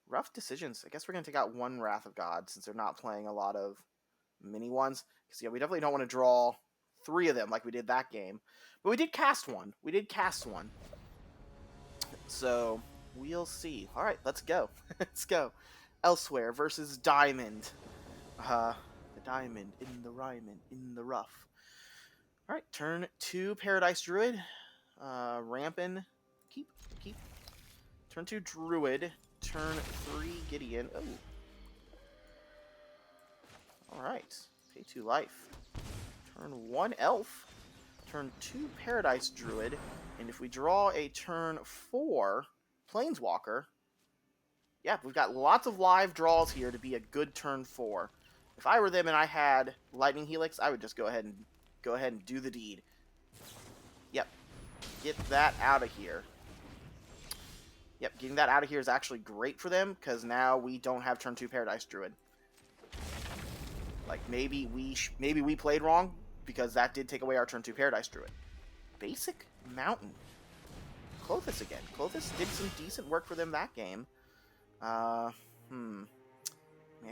Rough decisions. I guess we're going to take out 1 Wrath of God since they're not playing a lot of mini ones. Because, we definitely don't want to draw 3 of them like we did that game. But we did cast 1. So, we'll see. Alright, let's go. Let's go. Elsewhere versus Diamond. The Diamond in the Ryman in the rough. Alright, turn 2 Paradise Druid. Rampin. Keep. Turn 2 Druid. Turn 3 Gideon. Oh. Alright. Pay 2 life. Turn 1 Elf. Turn 2 Paradise Druid. And if we draw a turn 4 Planeswalker, yeah, we've got lots of live draws here to be a good turn 4. If I were them and I had Lightning Helix, I would just go ahead and do the deed. Yep. Get that out of here. Yep, getting that out of here is actually great for them, because now we don't have turn 2 Paradise Druid. Like, maybe we played wrong, because that did take away our turn 2 Paradise Druid. Basic Mountain. Clothis again. Clothis did some decent work for them that game. I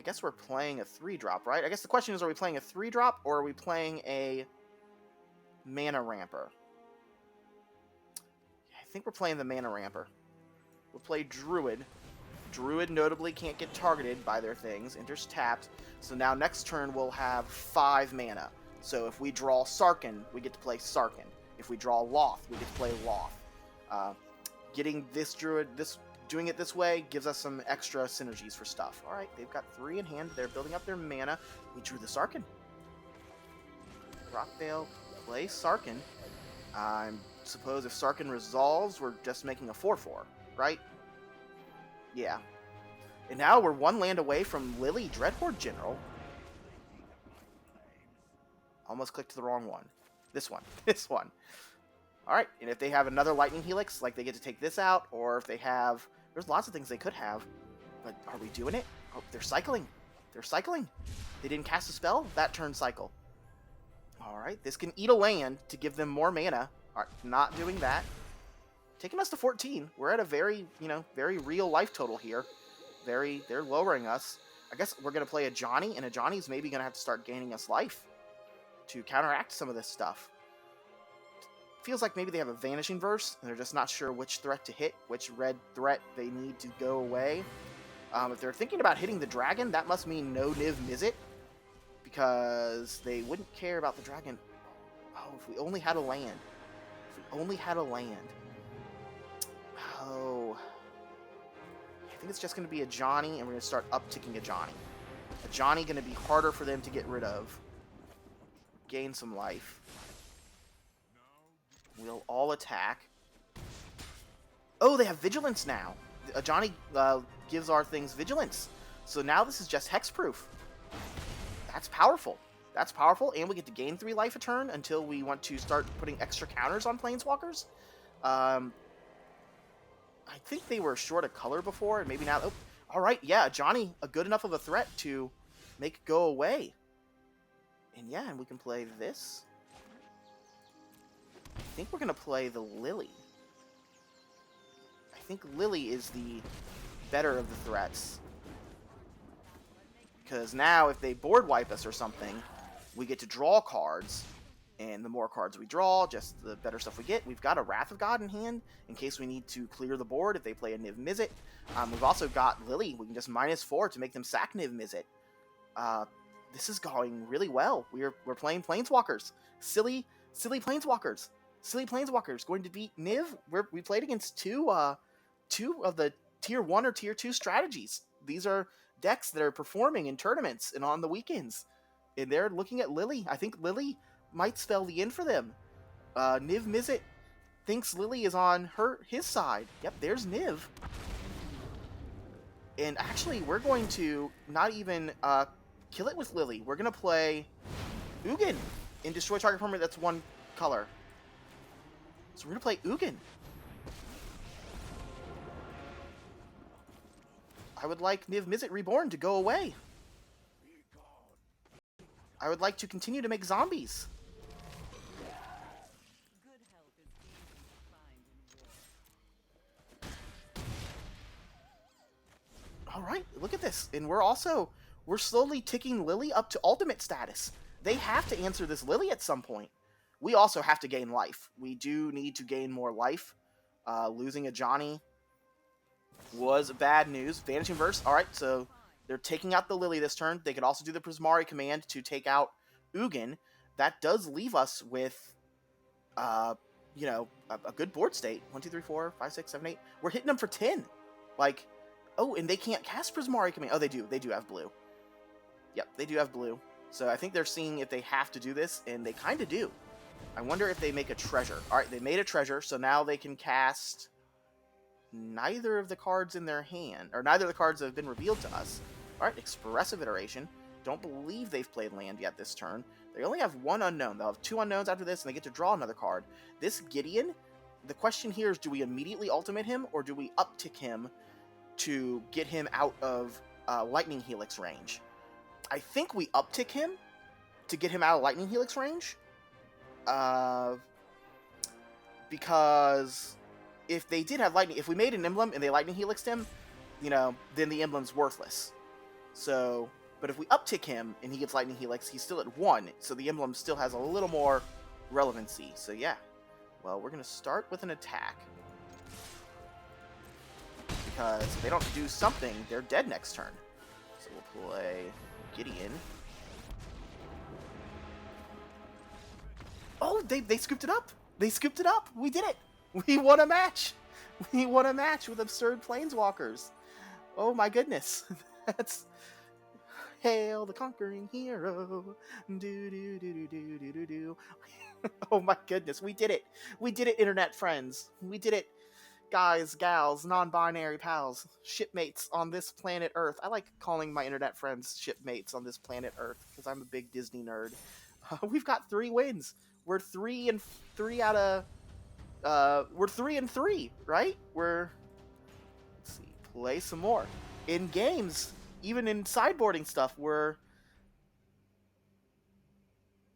guess we're playing a 3-drop, right? I guess the question is, are we playing a 3-drop, or are we playing a Mana Ramper? I think we're playing the Mana Ramper. We'll play Druid. Druid notably can't get targeted by their things. Enters tapped. So now next turn we'll have 5 mana. So if we draw Sarkhan, we get to play Sarkhan. If we draw Loth, we get to play Loth. Getting this Druid, doing it this way gives us some extra synergies for stuff. Alright, they've got 3 in hand. They're building up their mana. We drew the Sarkhan. Rockdale, play Sarkhan. I suppose if Sarkhan resolves, we're just making a 4/4. Right? Yeah. And now we're 1 land away from Lily Dreadhorde General. Almost clicked the wrong one. This one. Alright, and if they have another Lightning Helix, like they get to take this out, or if they have... There's lots of things they could have. But are we doing it? Oh, they're cycling. They didn't cast a spell? That turn cycle. Alright, this can eat a land to give them more mana. Alright, not doing that. Taking us to 14. We're at a very, very real life total here. They're lowering us. I guess we're going to play a Johnny, and a Johnny's maybe going to have to start gaining us life to counteract some of this stuff. Feels like maybe they have a Vanishing Verse, and they're just not sure which threat to hit, which red threat they need to go away. If they're thinking about hitting the dragon, that must mean no Niv Mizzet, because they wouldn't care about the dragon. Oh, if we only had a land. Oh. I think it's just going to be a Johnny, and we're going to start upticking a Johnny. A Johnny going to be harder for them to get rid of. Gain some life. We'll all attack. Oh, they have Vigilance now. A Johnny gives our things Vigilance. So now this is just Hexproof. That's powerful. And we get to gain 3 life a turn until we want to start putting extra counters on Planeswalkers. I think they were short of color before, and maybe now... All right, yeah, Johnny, a good enough of a threat to make it go away. And yeah, and we can play this. I think we're going to play the Lily. I think Lily is the better of the threats. Because now if they board wipe us or something, we get to draw cards. And the more cards we draw, just the better stuff we get. We've got a Wrath of God in hand in case we need to clear the board if they play a Niv Mizzet. We've also got Lily. We can just -4 to make them sack Niv Mizzet. This is going really well. We're playing Planeswalkers. Silly Planeswalkers. Silly Planeswalkers going to beat Niv. We played against two of the tier 1 or tier 2 strategies. These are decks that are performing in tournaments and on the weekends. And they're looking at Lily. I think Lily might spell the end for them. Niv Mizzet thinks Lily is on his side. Yep, there's Niv. And actually, we're going to not even kill it with Lily. We're going to play Ugin and destroy target permanent that's one color. So we're going to play Ugin. I would like Niv Mizzet Reborn to go away. I would like to continue to make zombies. Alright, look at this. And we're slowly ticking Lily up to ultimate status. They have to answer this Lily at some point. We also have to gain life. We do need to gain more life. Losing a Johnny was bad news. Vanishing Verse, alright, so they're taking out the Lily this turn. They could also do the Prismari command to take out Ugin. That does leave us with, a good board state. 1, 2, 3, 4, 5, 6, 7, 8. We're hitting them for 10. Like, oh, and they can't cast Prismari command. Oh, they do. They do have blue. Yep, they do have blue. So I think they're seeing if they have to do this, and they kind of do. I wonder if they make a treasure. Alright, they made a treasure, so now they can cast neither of the cards in their hand, or neither of the cards that have been revealed to us. Alright, Expressive Iteration. Don't believe they've played land yet this turn. They only have one unknown. They'll have 2 unknowns after this, and they get to draw another card. This Gideon, the question here is, do we immediately ultimate him, or do we uptick him to get him out of Lightning Helix range? I think we uptick him to get him out of Lightning Helix range. Because if they did have Lightning... If we made an emblem and they Lightning Helixed him, then the emblem's worthless. So... But if we uptick him and he gets Lightning Helix, he's still at 1. So the emblem still has a little more relevancy. So yeah. Well, we're going to start with an attack. Because if they don't do something, they're dead next turn. So we'll play Gideon. Oh, they scooped it up! They scooped it up! We did it! We won a match! We won a match with Absurd Planeswalkers! Oh my goodness. That's... Hail the conquering hero. Do. Oh my goodness, we did it. We did it, internet friends. We did it, guys, gals, non-binary pals, shipmates on this planet Earth. I like calling my internet friends shipmates on this planet Earth because I'm a big Disney nerd. We've got 3 wins. We're 3 and 3 out of we're 3 and 3, right? Let's see, play some more. In games, even in sideboarding stuff, we're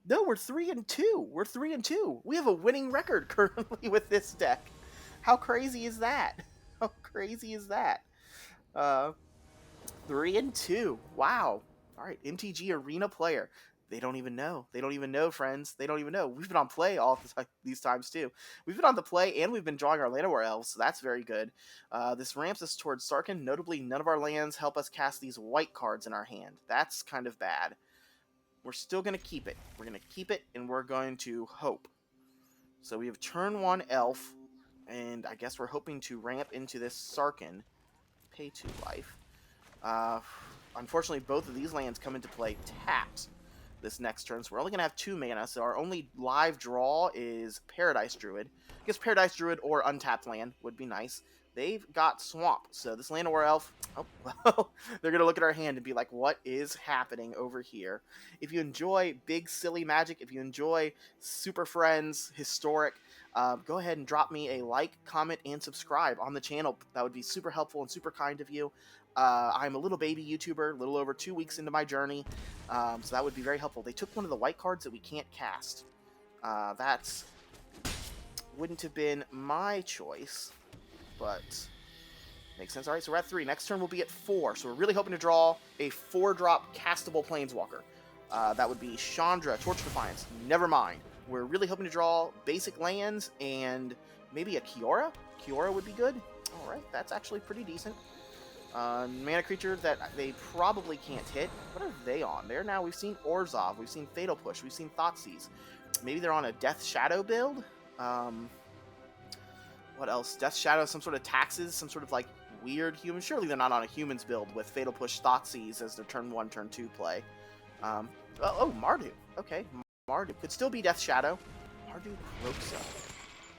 3 and 2. We're 3 and 2. We have a winning record currently with this deck. How crazy is that? How crazy is that? 3 and 2. Wow. All right, MTG Arena player. They don't even know. They don't even know, friends. They don't even know. We've been on play all these times, too. We've been on the play, and we've been drawing our Llanowar Elves, so that's very good. This ramps us towards Sarkhan. Notably, none of our lands help us cast these white cards in our hand. That's kind of bad. We're still going to keep it. We're going to keep it, and we're going to hope. So we have turn 1 Elf, and I guess we're hoping to ramp into this Sarkhan. Pay 2 life. Unfortunately, both of these lands come into play tapped this next turn, so we're only going to have 2 mana, so our only live draw is Paradise Druid. I guess Paradise Druid or untapped land would be nice. They've got Swamp, so this Llanowar Elf, oh, well, they're going to look at our hand and be like, what is happening over here? If you enjoy big, silly Magic, if you enjoy Super Friends, Historic, go ahead and drop me a like, comment, and subscribe on the channel. That would be super helpful and super kind of you. I'm a little baby YouTuber, a little over 2 weeks into my journey, so that would be very helpful. They took one of the white cards that we can't cast. That's wouldn't have been my choice, but makes sense. All right, so we're at 3. Next turn we'll be at 4, so we're really hoping to draw a 4-drop castable Planeswalker. That would be Chandra, Torch Defiance. Never mind. We're really hoping to draw basic lands and maybe a Kiora. Kiora would be good. All right, that's actually pretty decent. Mana creature that they probably can't hit. What are they on? They're now, we've seen Orzhov, we've seen Fatal Push, we've seen Thoughtseize. Maybe they're on a Death Shadow build? What else? Death Shadow, some sort of taxes, some sort of like weird human. Surely they're not on a humans build with Fatal Push, Thoughtseize as their turn 1, turn 2 play. Mardu. Okay, Mardu. Could still be Death Shadow. Mardu Kroxa.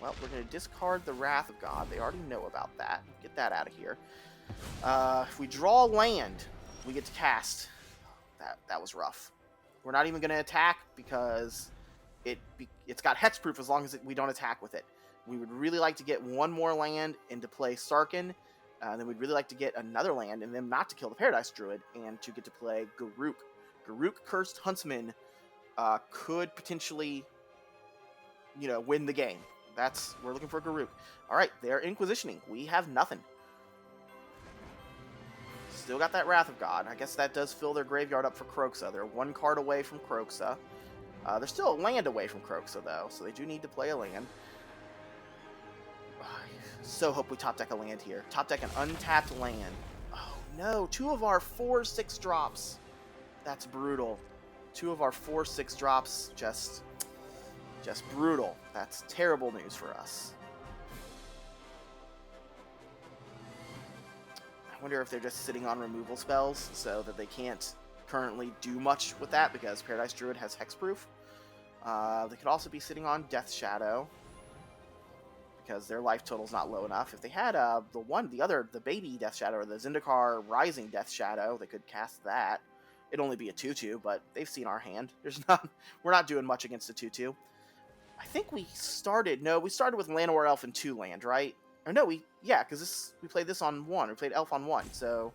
Well, we're going to discard the Wrath of God. They already know about that. Get that out of here. If we draw land, we get to cast. That was rough. We're not even going to attack because it's got hexproof as long as we don't attack with it. We would really like to get one more land and to play Sarkhan. Then we'd really like to get another land and then not to kill the Paradise Druid and to get to play Garruk. Garruk Cursed Huntsman could potentially, win the game. We're looking for Garruk. All right, they're Inquisitioning. We have nothing. Still got that Wrath of God. I guess that does fill their graveyard up for Kroxa. They're 1 card away from Kroxa. They're still a land away from Kroxa, though, so they do need to play a land. So hope we top deck a land here. Top deck an untapped land. Oh, no. 2 of our 4/6 drops. That's brutal. 2 of our 4/6 drops, just brutal. That's terrible news for us. I wonder if they're just sitting on removal spells so that they can't currently do much with that because Paradise Druid has hexproof. They could also be sitting on Death Shadow because their life total's not low enough. If they had the baby Death Shadow or the Zendikar Rising Death Shadow, they could cast that. It'd only be a 2/2, but they've seen our hand. We're not doing much against a 2/2. I think we started with Llanowar Elf and 2 land, right? Or no, because we played this on 1. We played Elf on 1, so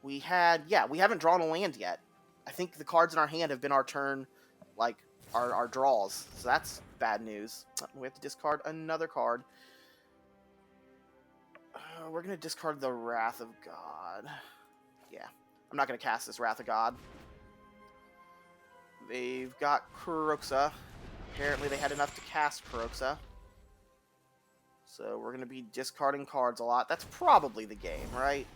we haven't drawn a land yet. I think the cards in our hand have been our turn, like our draws. So that's bad news. We have to discard another card. We're gonna discard the Wrath of God. Yeah, I'm not gonna cast this Wrath of God. They've got Kroxa. Apparently they had enough to cast Kroxa. So we're going to be discarding cards a lot. That's probably the game, right?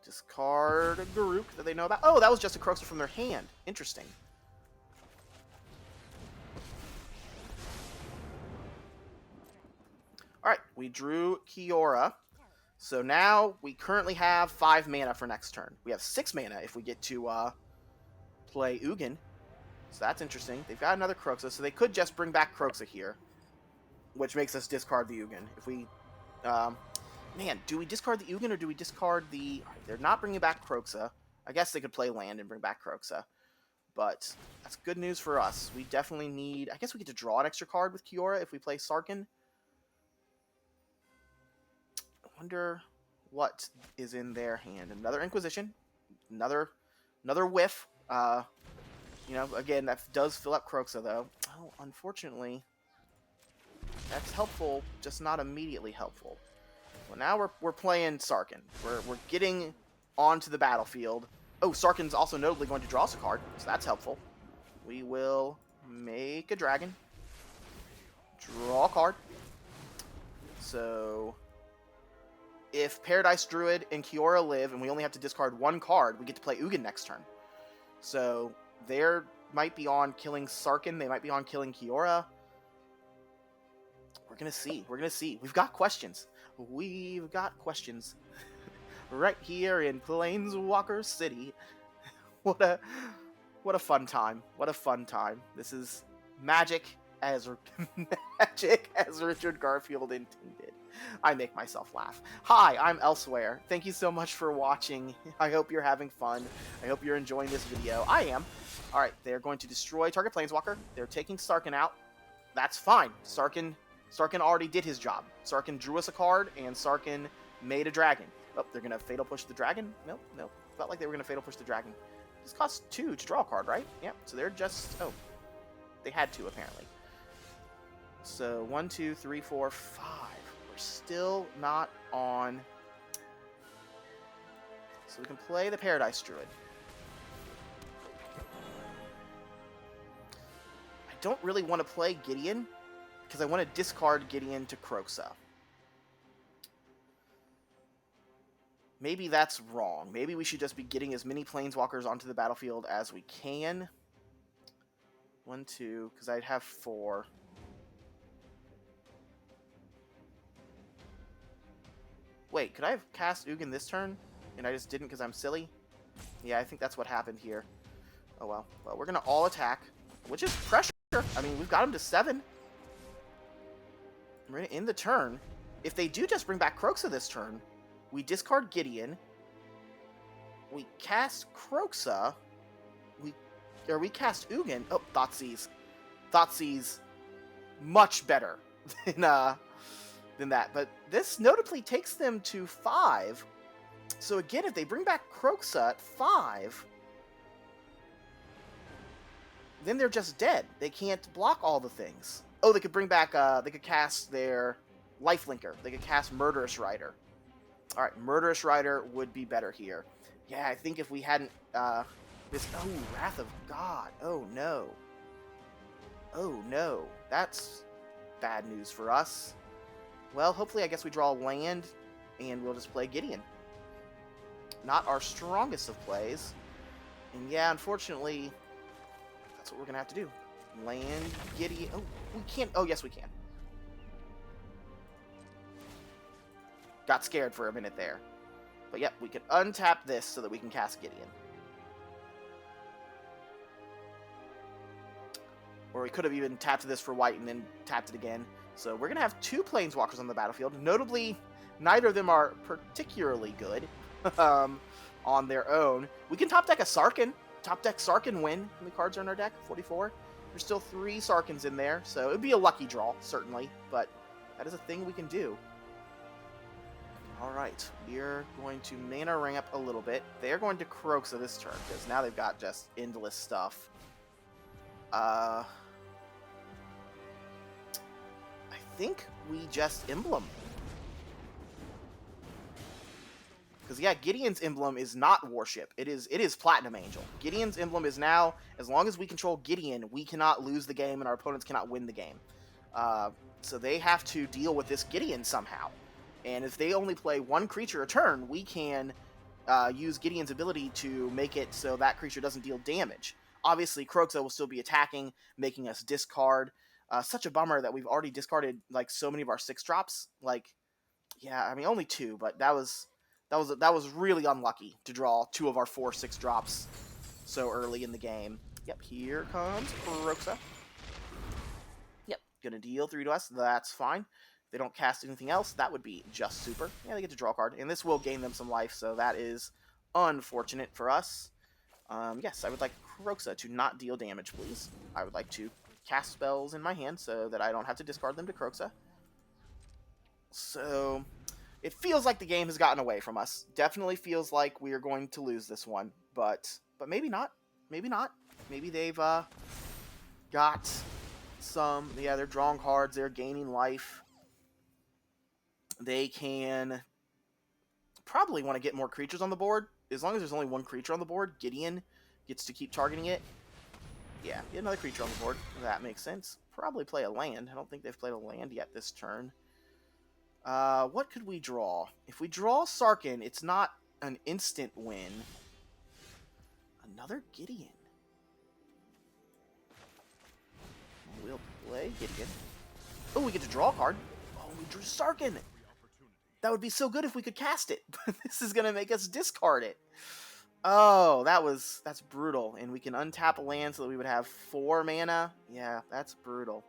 Discard a Garruk that they know about. Oh, that was just a Kroxa from their hand. Interesting. Alright, we drew Kiora. So now we currently have 5 mana for next turn. We have 6 mana if we get to play Ugin. So that's interesting. They've got another Kroxa, so they could just bring back Kroxa here, which makes us discard the Ugin. If we, do we discard the Ugin or do we discard the? They're not bringing back Kroxa. I guess they could play land and bring back Kroxa, but that's good news for us. We definitely need. I guess we get to draw an extra card with Kiora if we play Sarkhan. I wonder what is in their hand. Another Inquisition, another whiff. Again, that does fill up Kroxa, though. Oh, unfortunately, that's helpful, just not immediately helpful. Well, now we're playing Sarkhan. We're getting onto the battlefield. Oh, Sarkhan's also notably going to draw us a card, so that's helpful. We will make a dragon. Draw a card. So if Paradise Druid and Kiora live, and we only have to discard 1 card, we get to play Ugin next turn. So they might be on killing Sarkhan. They might be on killing Kiora. We're going to see. We've got questions. Right here in Planeswalker City. What a fun time. This is magic as Richard Garfield intended. I make myself laugh. Hi, I'm Elsewhere. Thank you so much for watching. I hope you're having fun. I hope you're enjoying this video. I am. Alright, they're going to destroy target Planeswalker. They're taking Sarkhan out. That's fine. Sarkhan already did his job. Sarkhan drew us a card, and Sarkhan made a dragon. Oh, they're going to Fatal Push the dragon? Nope, nope. Felt like they were going to Fatal Push the dragon. This costs 2 to draw a card, right? Yep, so they're just... Oh, they had 2, apparently. So, 1, 2, 3, 4, 5. We're still not on... So we can play the Paradise Druid. I don't really want to play Gideon, because I want to discard Gideon to Kroxa. Maybe that's wrong. Maybe we should just be getting as many Planeswalkers onto the battlefield as we can. 1, 2, because I'd have 4. Wait, could I have cast Ugin this turn? And I just didn't because I'm silly? Yeah, I think that's what happened here. Oh well. Well, we're going to all attack, which is pressure. I mean, we've got him to 7. We're going to end the turn. If they do just bring back Kroxa this turn, we discard Gideon. We cast Kroxa. We cast Ugin. Oh, Thoughtseize. Thoughtseize. Much better than that. But this notably takes them to 5. So again, if they bring back Kroxa at 5, then they're just dead. They can't block all the things. Oh, they could bring back, they could cast their Lifelinker. They could cast Murderous Rider. Alright, Murderous Rider would be better here. Yeah, I think if we hadn't, oh, Wrath of God. Oh, no. Oh, no. That's bad news for us. Well, hopefully I guess we draw land, and we'll just play Gideon. Not our strongest of plays. And yeah, unfortunately, that's what we're going to have to do. Land Gideon. Oh, we can't. Oh, yes, we can. Got scared for a minute there. But yep, we can untap this so that we can cast Gideon. Or we could have even tapped this for white and then tapped it again. So we're going to have 2 Planeswalkers on the battlefield. Notably, neither of them are particularly good on their own. We can top deck a Sarkhan. Top deck Sarkhan win. How many cards are in our deck? 44. There's still 3 Sarkhans in there, so it would be a lucky draw, certainly. But that is a thing we can do. Alright, we're going to mana ramp a little bit. They're going to Kroxa this turn, because now they've got just endless stuff. I think we just Emblem. Because, yeah, Gideon's Emblem is not Warship. It is Platinum Angel. Gideon's Emblem is now, as long as we control Gideon, we cannot lose the game and our opponents cannot win the game. So they have to deal with this Gideon somehow. And if they only play 1 creature a turn, we can use Gideon's ability to make it so that creature doesn't deal damage. Obviously, Kroxa will still be attacking, making us discard. Such a bummer that we've already discarded like so many of our 6-drops. Like, yeah, I mean only 2, but that was really unlucky to draw 2 of our 4 6-drops so early in the game. Yep, here comes Kroxa. Yep, gonna deal 3 to us. That's fine. If they don't cast anything else, that would be just super. Yeah, they get to draw a card, and this will gain them some life, so that is unfortunate for us. Yes, I would like Kroxa to not deal damage, please. I would like to cast spells in my hand so that I don't have to discard them to Kroxa. So, it feels like the game has gotten away from us. Definitely feels like we are going to lose this one, but maybe not. Maybe not. Maybe they've got some... Yeah, they're drawing cards. They're gaining life. They can probably want to get more creatures on the board. As long as there's only 1 creature on the board, Gideon gets to keep targeting it. Yeah, get another creature on the board. That makes sense. Probably play a land. I don't think they've played a land yet this turn. What could we draw? If we draw Sarkhan, it's not an instant win. Another Gideon. We'll play Gideon. Oh, we get to draw a card. Oh, we drew Sarkhan. That would be so good if we could cast it. But this is going to make us discard it. Oh, that's brutal. And we can untap a land so that we would have 4 mana. Yeah, that's brutal.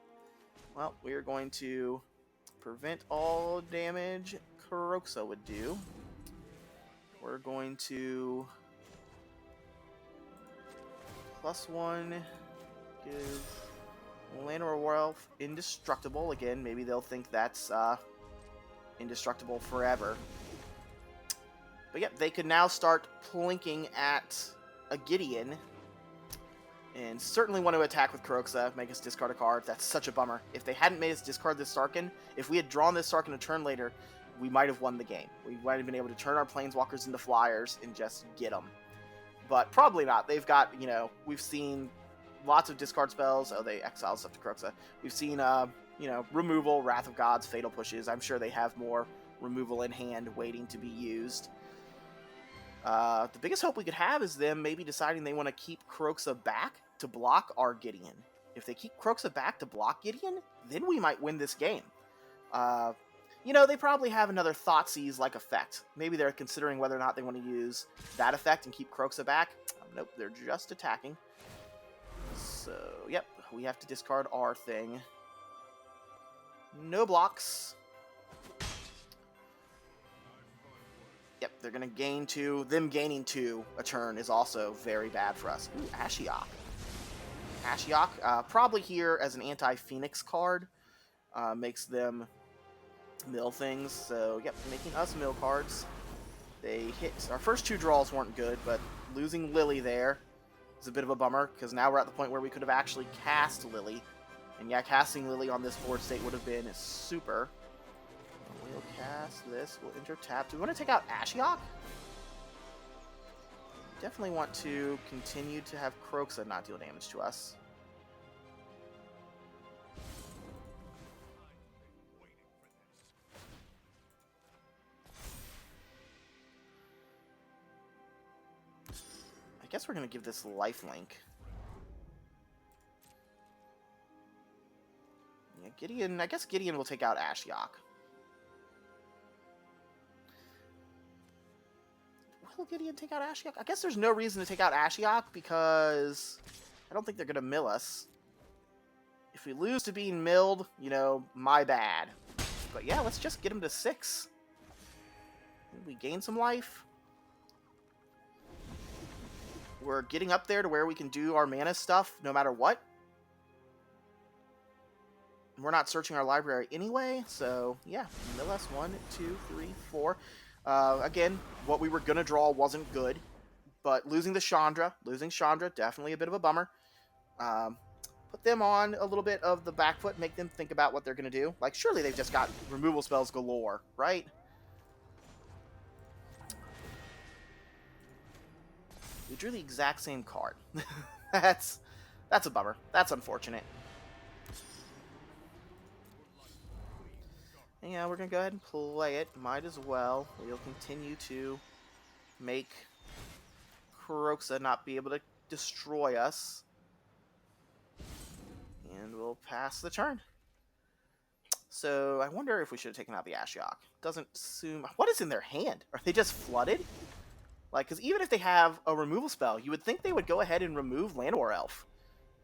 Well, we're going to prevent all damage Kroxa would do. We're going to +1 give Llanowar Werewolf indestructible. Again, maybe they'll think that's indestructible forever. But yeah, they could now start plinking at a Gideon. And certainly want to attack with Kroxa, make us discard a card. That's such a bummer. If they hadn't made us discard this Sarkhan, if we had drawn this Sarkhan a turn later, we might have won the game. We might have been able to turn our Planeswalkers into flyers and just get them. But probably not. They've got, we've seen lots of discard spells. Oh, they exile stuff to Kroxa. We've seen, removal, Wrath of Gods, Fatal Pushes. I'm sure they have more removal in hand waiting to be used. The biggest hope we could have is them maybe deciding they want to keep Kroxa back to block our Gideon. If they keep Kroxa back to block Gideon, then we might win this game. They probably have another Thoughtseize-like effect. Maybe they're considering whether or not they want to use that effect and keep Kroxa back. Nope, they're just attacking. So, yep, we have to discard our thing. No blocks. Yep, they're going to gain 2. Them gaining 2 a turn is also very bad for us. Ooh, Ashiok. Ashiok, probably here as an anti-Phoenix card. Makes them mill things. So, yep, making us mill cards. They hit. Our first 2 draws weren't good, but losing Lily there is a bit of a bummer, because now we're at the point where we could have actually cast Lily. And yeah, casting Lily on this board state would have been super. We'll cast this. We'll enter tap. Do we want to take out Ashiok? Definitely want to continue to have Kroxa not deal damage to us. I guess we're going to give this lifelink. Yeah, Gideon. I guess Gideon will take out Ashiok. Will Gideon take out Ashiok? I guess there's no reason to take out Ashiok because I don't think they're going to mill us. If we lose to being milled, my bad. But yeah, let's just get him to 6. We gain some life. We're getting up there to where we can do our mana stuff no matter what. We're not searching our library anyway, so yeah, mill us 1, 2, 3, 4. Again, what we were going to draw wasn't good, but losing Chandra, definitely a bit of a bummer. Put them on a little bit of the back foot, make them think about what they're going to do. Like, surely they've just got removal spells galore, right? We drew the exact same card. That's a bummer. That's unfortunate. Yeah, we're going to go ahead and play it. Might as well. We'll continue to make Kroxa not be able to destroy us. And we'll pass the turn. So, I wonder if we should have taken out the Ashiok. Doesn't seem... What is in their hand? Are they just flooded? Like, because even if they have a removal spell, you would think they would go ahead and remove Llanowar Elf.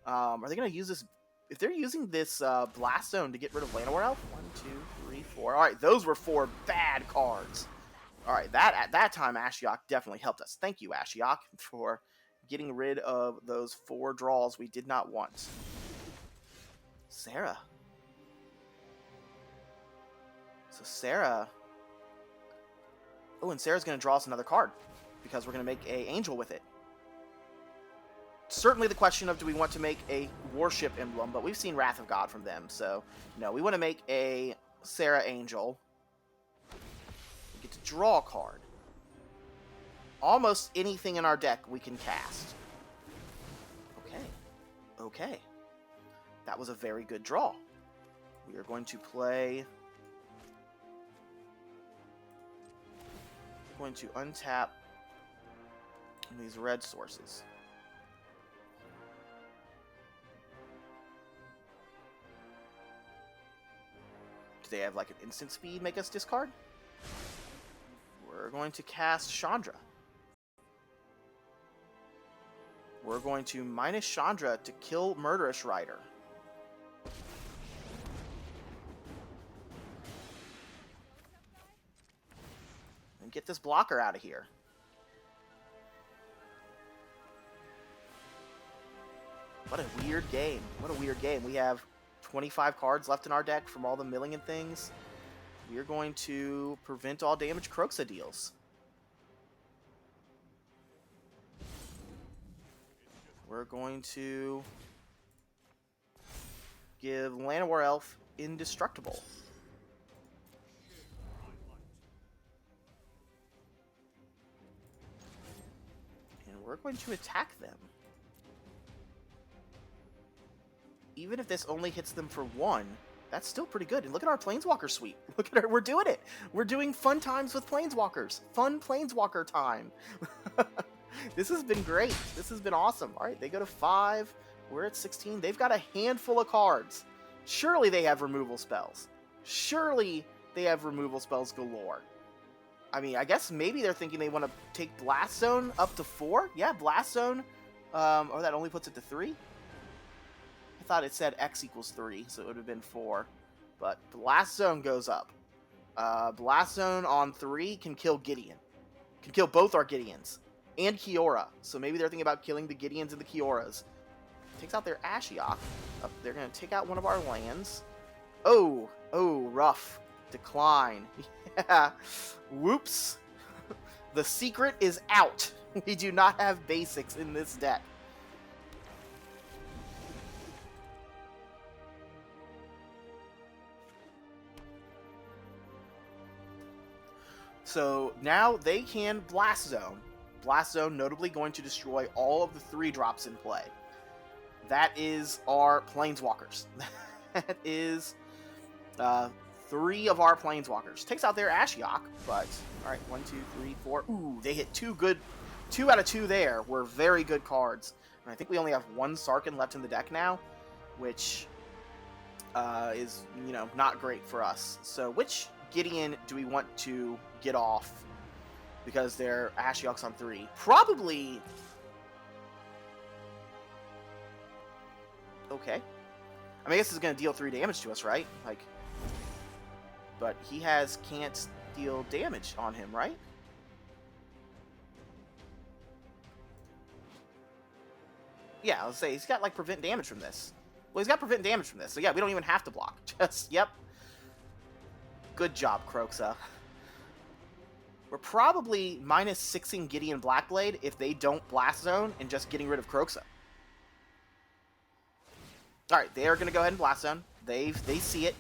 Are they going to use this... If they're using this Blast Zone to get rid of Llanowar Elf... 1, 2, 3, 4... Alright, those were 4 bad cards. Alright, at that time, Ashiok definitely helped us. Thank you, Ashiok, for getting rid of those 4 draws we did not want. Sarah. So Sarah... Oh, and Sarah's going to draw us another card, because we're going to make a Angel with it. Certainly the question of do we want to make a Warship emblem, but we've seen Wrath of God from them, so no, we want to make a Sarah Angel. We get to draw a card. Almost anything in our deck we can cast. Okay. That was a very good draw. We are going to play... We're going to untap these red sources. Do they have like an instant speed make us discard? We're going to cast Chandra. We're going to minus Chandra to kill Murderous Rider. And get this blocker out of here. What a weird game. What a weird game. We have 25 cards left in our deck from all the milling and things. We're going to prevent all damage Kroxa deals. we're going to give Llanowar Elf Indestructible. And we're going to attack them. Even if this only hits them for 1, that's still pretty good. And look at our Planeswalker suite. Look at her. We're doing it. We're doing fun times with Planeswalkers. Fun Planeswalker time. This has been great. This has been awesome. All right, they go to 5. We're at 16. They've got a handful of cards. Surely they have removal spells. Surely they have removal spells galore. I mean, I guess maybe they're thinking they want to take Blast Zone up to 4. Yeah, Blast Zone. Oh, that only puts it to 3. I thought it said X equals 3, so it would have been 4. But Blast Zone goes up. Blast Zone on 3 can kill Gideon. Can kill both our Gideons. And Kiora. So maybe they're thinking about killing the Gideons and the Kioras. Takes out their Ashiok. Oh, they're going to take out one of our lands. Oh, rough. Decline. Yeah. Whoops. The secret is out. We do not have basics in this deck. So now they can Blast Zone. Blast Zone notably going to destroy all of the 3-drops in play. That is our Planeswalkers. That is 3 of our Planeswalkers. Takes out their Ashiok, but alright, 1, 2, 3, 4. Ooh, they hit 2 good. 2 out of 2 there were very good cards. And I think we only have 1 Sarkhan left in the deck now, which is, you know, not great for us. So which Gideon do we want to get off? Because their Ashiok's on 3. Probably. Okay. I mean, I guess it's going to deal 3 damage to us, right? Like, but he can't deal damage on him, right? Yeah, let's say he's got like prevent damage from this. Well, he's got prevent damage from this, so yeah, we don't even have to block. Just, yep. Good job, Kroxa. We're probably -6ing Gideon Blackblade if they don't Blast Zone and just getting rid of Kroxa. Alright, they are going to go ahead and Blast Zone. They see it.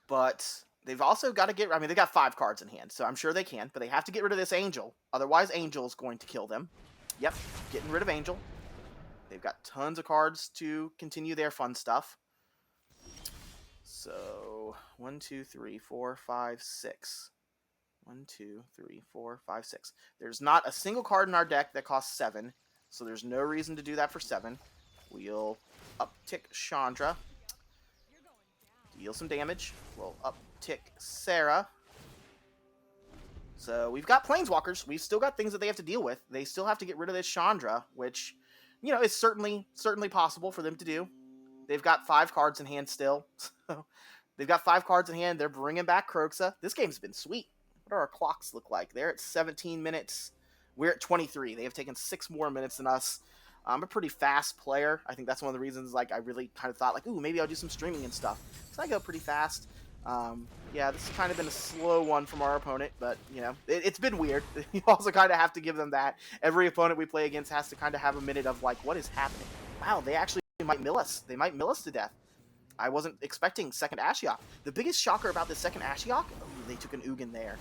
But they've also got to get... I mean, they got 5 cards in hand, so I'm sure they can. But they have to get rid of this Angel. Otherwise, Angel is going to kill them. Yep, getting rid of Angel. They've got tons of cards to continue their fun stuff. So, 1, 2, 3, 4, 5, 6. 1, 2, 3, 4, 5, 6. There's not a single card in our deck that costs 7. So there's no reason to do that for 7. We'll uptick Chandra. Deal some damage. We'll uptick Sarah. So we've got Planeswalkers. We've still got things that they have to deal with. They still have to get rid of this Chandra, which, you know, is certainly possible for them to do. They've got 5 cards in hand still. So they've got 5 cards in hand. They're bringing back Kroxa. This game's been sweet. What do our clocks look like? They're at 17 minutes. We're at 23. They have taken 6 more minutes than us. I'm a pretty fast player. I think that's one of the reasons, like, I really kind of thought, like, ooh, maybe I'll do some streaming and stuff. Because I go pretty fast. Yeah, this has kind of been a slow one from our opponent, but, you know, it's been weird. You also kind of have to give them that. Every opponent we play against has to kind of have a minute of, like, what is happening? Wow, they actually might mill us. They might mill us to death. I wasn't expecting second Ashiok. The biggest shocker about this second Ashiok, they took an Ugin there.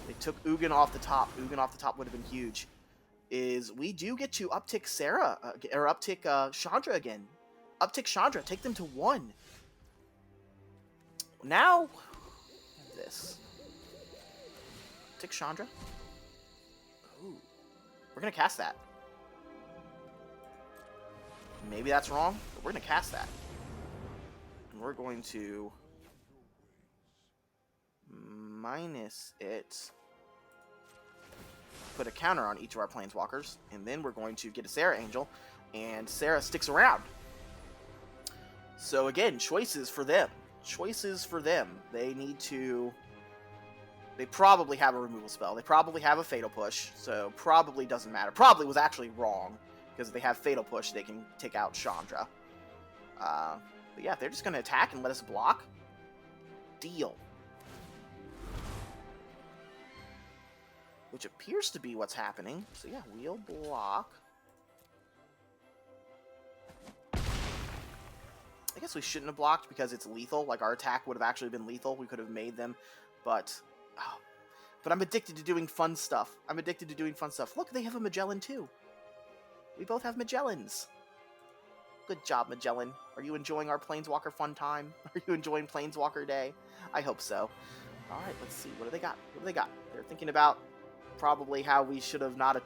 They took Ugin off the top. Ugin off the top would have been huge. Is we do get to uptick Sarah, or uptick Chandra again. Uptick Chandra, take them to 1. Now, this. Uptick Chandra. Ooh. We're going to cast that. Maybe that's wrong, but we're going to cast that. And we're going to minus it. Put a counter on each of our Planeswalkers, and then we're going to get a Sarah Angel, and Sarah sticks around. So again, choices for them. Choices for them. They need to... They probably have a removal spell. They probably have a Fatal Push, so probably doesn't matter. Probably was actually wrong, because if they have Fatal Push, they can take out Chandra. But yeah, they're just going to attack and let us block. Deal. which appears to be what's happening. So yeah, we'll block. I guess we shouldn't have blocked because it's lethal. Like, our attack would have actually been lethal. We could have made them, but... Oh. But I'm addicted to doing fun stuff. I'm addicted to doing fun stuff. Look, they have a Magellan too. We both have Magellans. Good job, Magellan. Are you enjoying our Planeswalker fun time? Are you enjoying Planeswalker Day? I hope so. Alright, let's see. What do they got? What do they got? They're thinking about probably how we should have not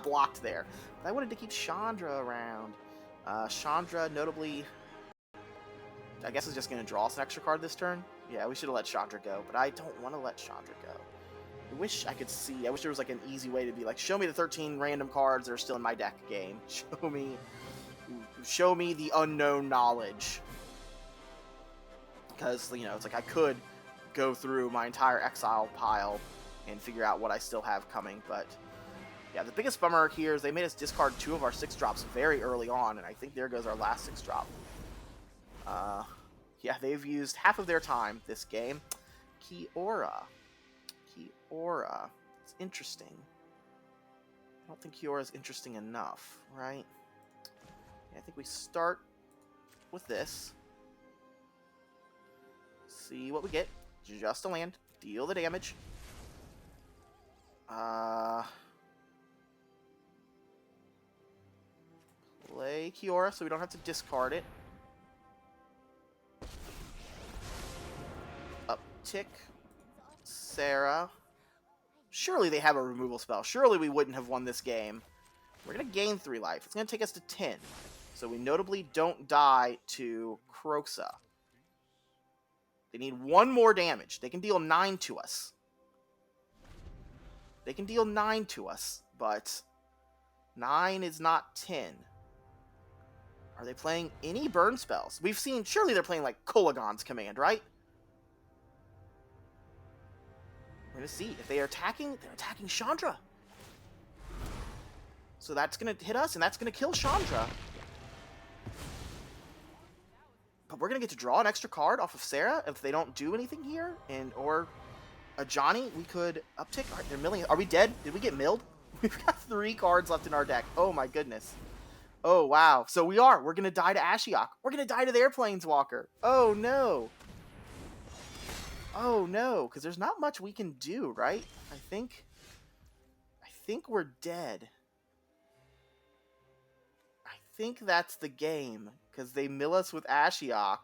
blocked there. But I wanted to keep Chandra around. Chandra, notably... I guess is just going to draw us an extra card this turn. Yeah, we should have let Chandra go, but I don't want to let Chandra go. I wish I could see. I wish there was like an easy way to be like, show me the 13 random cards that are still in my deck game. Show me the unknown knowledge. Because, you know, it's like I could go through my entire exile pile and figure out what I still have coming, but yeah, the biggest bummer here is they made us discard 2 of our 6-drops very early on, and I think there goes our last 6-drop. Yeah, they've used half of their time this game. Kiora. It's interesting. I don't think Kiora's interesting enough, right? Yeah, I think we start with this. See what we get. Just a land. Deal the damage. Play Kiora so we don't have to discard it. Uptick. Sarah. Surely they have a removal spell. Surely we wouldn't have won this game. We're going to gain 3 life. It's going to take us to 10. So we notably don't die to Kroxa. They need 1 more damage. They can deal 9 to us. They can deal 9 to us, but 9 is not 10. Are they playing any burn spells? We've seen, surely they're playing like Kolagon's Command, right? We're going to see. If they are attacking, they're attacking Chandra. So that's going to hit us, and that's going to kill Chandra. But we're going to get to draw an extra card off of Sarah if they don't do anything here. Or a Johnny, we could uptick. All right, they're milling. Are we dead? Did we get milled? We've got 3 cards left in our deck. Oh my goodness. Oh wow. So we're going to die to Ashiok. We're going to die to their Planeswalker. Oh no. Oh no, because there's not much we can do, right? I think we're dead. I think that's the game, because they mill us with Ashiok.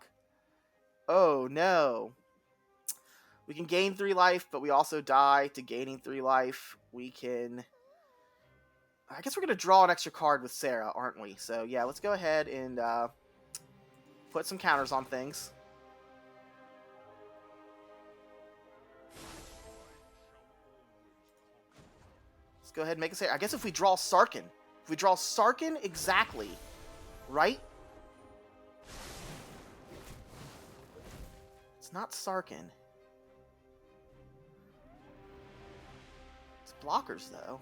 Oh no. We can gain 3 life, but we also die to gaining 3 life. We can... I guess we're going to draw an extra card with Sarah, aren't we? So yeah, let's go ahead and put some counters on things. Let's go ahead and make a Sarah. I guess if we draw Sarkhan. If we draw Sarkhan exactly, right? It's not Sarkhan. It's blockers, though.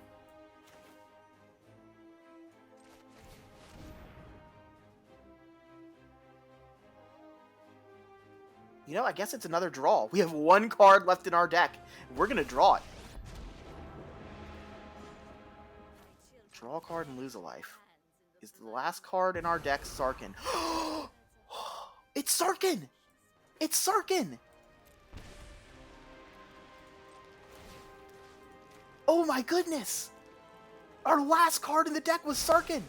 You know, I guess it's another draw. We have 1 card left in our deck. We're going to draw it. Draw a card and lose a life. Is the last card in our deck Sarkhan? It's Sarkhan! It's Sarkhan! Oh my goodness! Our last card in the deck was Sarkhan!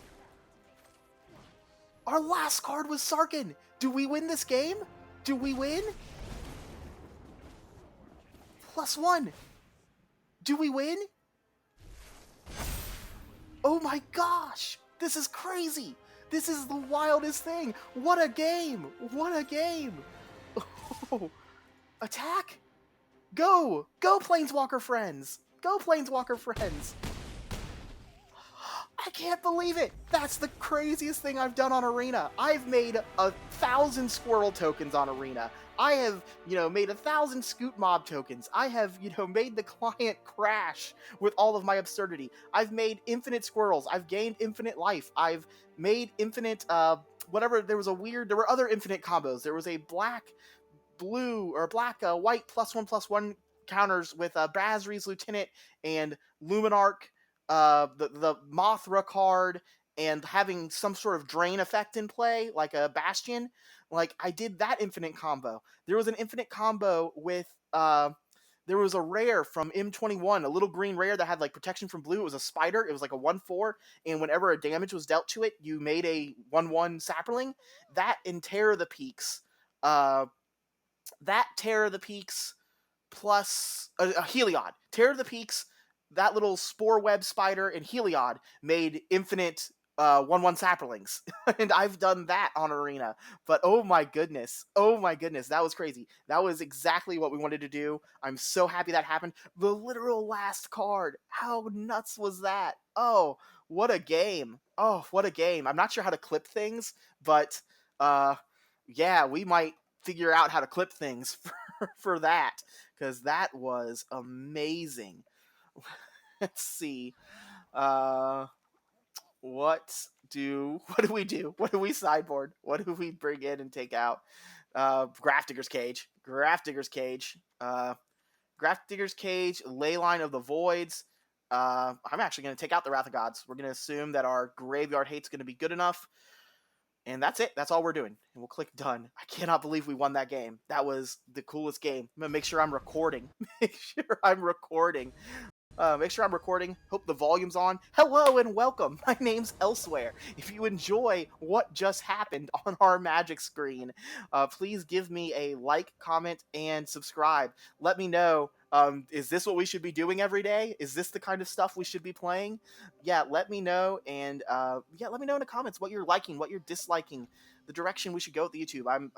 Our last card was Sarkhan! Do we win this game? Do we win? +1. Do we win? Oh my gosh! This is crazy! This is the wildest thing! What a game! What a game! Oh, attack! Go! Go, Planeswalker friends! Go, Planeswalker friends! I can't believe it! That's the craziest thing I've done on Arena. I've made 1,000 Squirrel tokens on Arena. I have, made 1,000 Scoot Mob tokens. I have, made the client crash with all of my absurdity. I've made infinite squirrels. I've gained infinite life. I've made infinite, whatever. There were other infinite combos. There was a black, blue, or black, white +1/+1 counters with Basri's Lieutenant and Luminarch, the Mothra card, and having some sort of drain effect in play, like a Bastion. Like, I did that infinite combo. There was an infinite combo with there was a rare from M21, a little green rare that had like protection from blue. It was a spider. It was like a 1/4, and whenever a damage was dealt to it, you made a 1/1 sapperling. That in Terror of the Peaks, uh, that Terror of the Peaks plus a Heliod. Terror of the Peaks, that little spore web spider, and Heliod made infinite 1/1 sapperlings. And I've done that on Arena. But oh my goodness, that was crazy. That was exactly what we wanted to do. I'm so happy that happened. The literal last card. How nuts was that? Oh, what a game. Oh, what a game. I'm not sure how to clip things, but yeah, we might figure out how to clip things for that, because that was amazing. Let's see. Uh, what do we do? What do we sideboard? What do we bring in and take out? Grafdigger's Cage. Grafdigger's Cage. Grafdigger's Cage, Leyline of the Voids. I'm actually going to take out the Wrath of Gods. We're going to assume that our Graveyard Hate's going to be good enough. And that's it. That's all we're doing. And we'll click done. I cannot believe we won that game. That was the coolest game. I'm going to make sure I'm recording. Make sure I'm recording. Hope the volume's on. Hello and welcome. My name's Elsewhere. If you enjoy what just happened on our Magic screen, please give me a like, comment, and subscribe. Let me know, is this what we should be doing every day? Is this the kind of stuff we should be playing? Yeah, let me know, and let me know in the comments what you're liking, what you're disliking, the direction we should go with the YouTube. I'm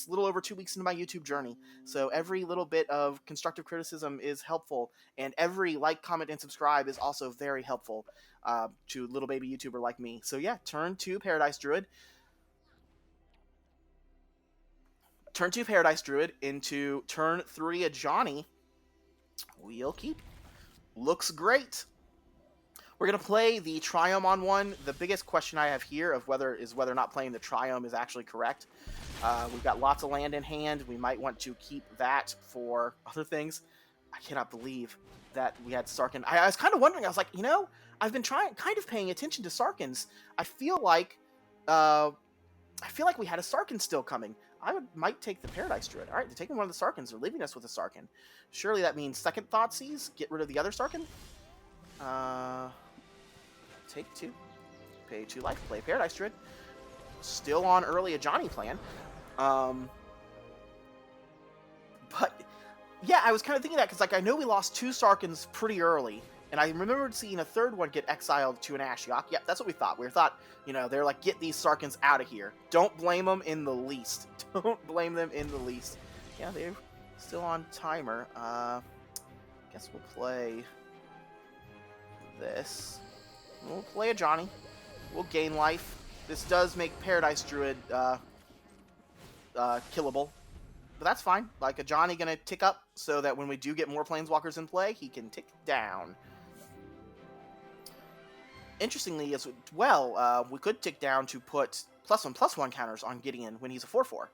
little over 2 weeks into my YouTube journey, so every little bit of constructive criticism is helpful, and every like, comment, and subscribe is also very helpful to little baby YouTuber like me. So yeah, turn to Paradise Druid into turn 3 a Johnny. We'll keep. Looks great. We're going to play the Triome on one. The biggest question I have here of whether or not playing the Triome is actually correct. We've got lots of land in hand. We might want to keep that for other things. I cannot believe that we had Sarkhan. I was kind of wondering. I was like, I've been kind of paying attention to Sarkhans. I feel like we had a Sarkhan still coming. Might take the Paradise Druid. All right, they're taking one of the Sarkhans. They're leaving us with a Sarkhan. Surely that means second Thoughtseize. Get rid of the other Sarkhan. Take 2. Pay 2 life. Play Paradise Druid. Still on early a Johnny plan. But yeah, I was kind of thinking that because I know we lost 2 Sarkhans pretty early, and I remembered seeing a third one get exiled to an Ashiok. Yep, that's what we thought. We thought, they're like, get these Sarkhans out of here. Don't blame them in the least. Don't blame them in the least. Yeah, they're still on timer. Guess we'll play this. We'll play a Johnny. We'll gain life. This does make Paradise Druid killable. But that's fine. Like, a Johnny gonna tick up so that when we do get more Planeswalkers in play, he can tick down. Interestingly as well, we could tick down to put +1/+1 counters on Gideon when he's a 4/4.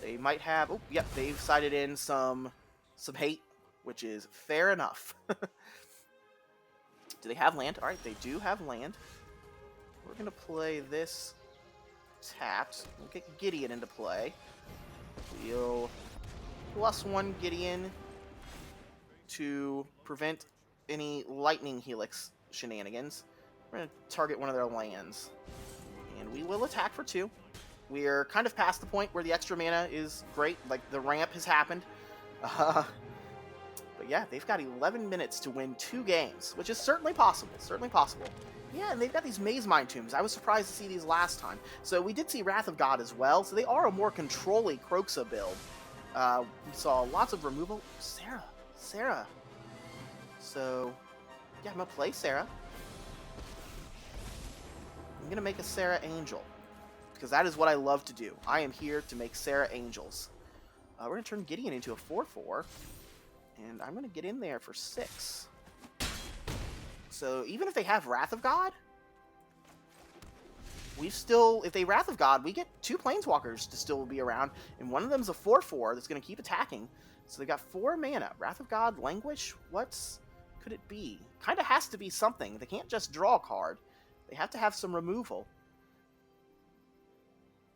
They might have... Oh, yep, they've sided in some hate, which is fair enough. Do they have land? Alright, they do have land. We're going to play this tapped. We'll get Gideon into play. We'll +1 Gideon to prevent any Lightning Helix shenanigans. We're going to target one of their lands. And we will attack for 2. We're kind of past the point where the extra mana is great. Like, the ramp has happened. But yeah, they've got 11 minutes to win 2 games, which is certainly possible. Certainly possible. Yeah, and they've got these Maze Mind Tombs. I was surprised to see these last time. So we did see Wrath of God as well, so they are a more control-y Kroxa build. We saw lots of removal. Sarah. So, yeah, I'm going to play Sarah. I'm going to make a Sarah Angel, because that is what I love to do. I am here to make Sarah Angels. We're going to turn Gideon into a 4/4. And I'm going to get in there for 6. So even if they have Wrath of God, if they Wrath of God, we get 2 Planeswalkers to still be around. And one of them's a 4/4 that's going to keep attacking. So they got 4 mana. Wrath of God, Languish. What's could it be? Kind of has to be something. They can't just draw a card. They have to have some removal.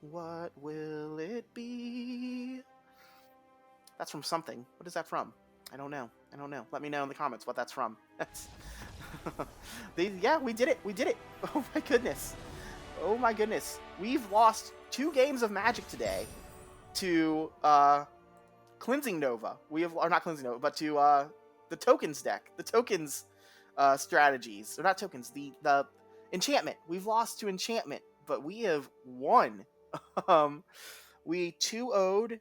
What will it be? That's from something. What is that from? I don't know. I don't know. Let me know in the comments what that's from. That's yeah, we did it. We did it. Oh my goodness. Oh my goodness. We've lost 2 games of Magic today to Cleansing Nova. We have, or not Cleansing Nova, but to the Tokens deck. The Tokens strategies. Or not Tokens, the Enchantment. We've lost to Enchantment, but we have won. We 2-0'd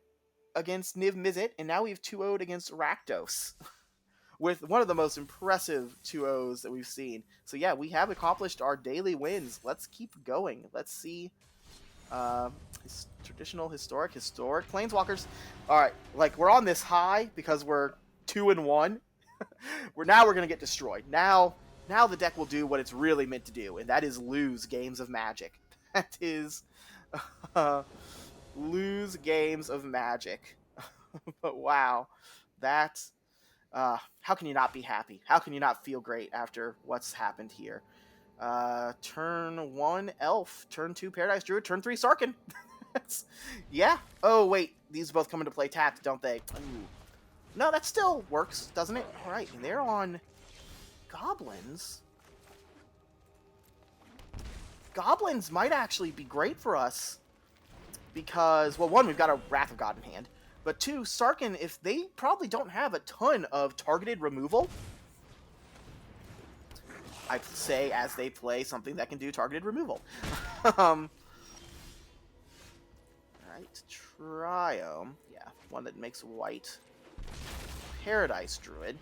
against Niv Mizzet, and now we've 2-0'd against Rakdos. With one of the most impressive 2-0s that we've seen. So yeah, we have accomplished our daily wins. Let's keep going. Let's see traditional, historic Planeswalkers. All right, like we're on this high because we're 2-1. We're gonna get destroyed. Now the deck will do what it's really meant to do, and that is lose games of Magic. That is lose games of Magic. But wow, that's how can you not be happy? How can you not feel great after what's happened here? Turn 1 Elf, turn 2 Paradise Druid, turn 3 Sarkhan. Yeah. Oh wait, these both come into play tapped, don't they? Ooh. No, that still works, doesn't it? All right, and they're on goblins. Goblins might actually be great for us because, well, 1, we've got a Wrath of God in hand, but 2, Sarkhan, if they probably don't have a ton of targeted removal, I'd say as they play something that can do targeted removal. Alright, Triome. Yeah, one that makes white. Paradise Druid.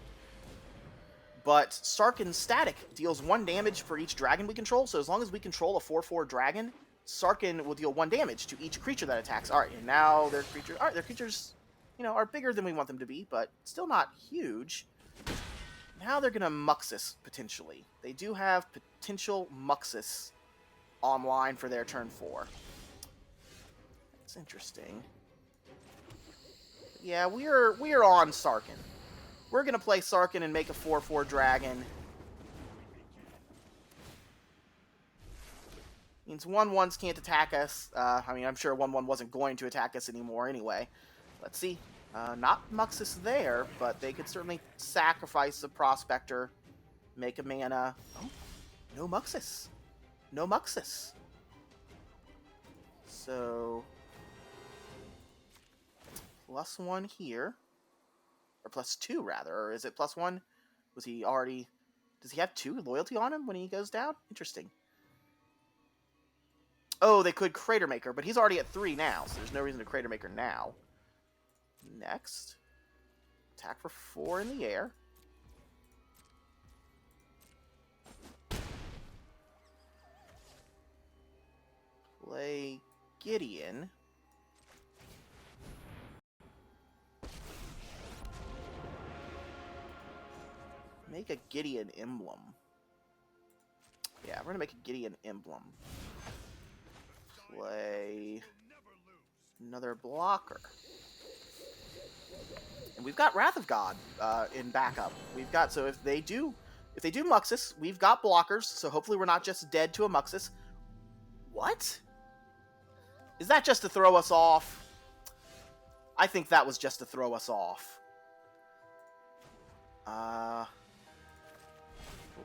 But Sarkhan static deals 1 damage for each dragon we control, so as long as we control a 4/4 dragon, Sarkhan will deal 1 damage to each creature that attacks. Alright, and now their creatures, are bigger than we want them to be, but still not huge. Now they're gonna Muxus, potentially. They do have potential Muxus online for their turn 4. That's interesting. Yeah, we're on Sarkhan. We're gonna play Sarkhan and make a 4/4 dragon. Means 1/1s can't attack us. I mean, I'm sure 1/1 wasn't going to attack us anymore anyway. Let's see. Not Muxus there, but they could certainly sacrifice a Prospector, make a mana. Oh, no Muxus. No Muxus. So, +1 here. Or +2, rather. Or is it +1? Was he already... Does he have 2 loyalty on him when he goes down? Interesting. Oh, they could Crater Maker, but he's already at 3 now, so there's no reason to Crater Maker now. Next. Attack for 4 in the air. Play Gideon. Make a Gideon emblem. Yeah, we're going to make a Gideon emblem. Play another blocker. And we've got Wrath of God in backup. We've got, so if they do Muxus, we've got blockers, so hopefully we're not just dead to a Muxus. What? Is that just to throw us off? I think that was just to throw us off. Will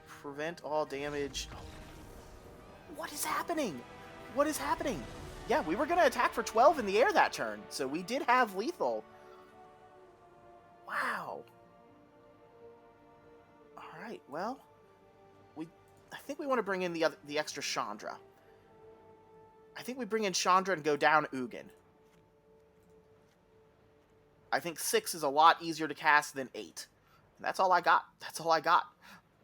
prevent all damage. What is happening? What is happening? Yeah, we were going to attack for 12 in the air that turn, so we did have lethal. Wow. Alright, well, I think we want to bring in the extra Chandra. I think we bring in Chandra and go down Ugin. I think 6 is a lot easier to cast than 8. And that's all I got. That's all I got.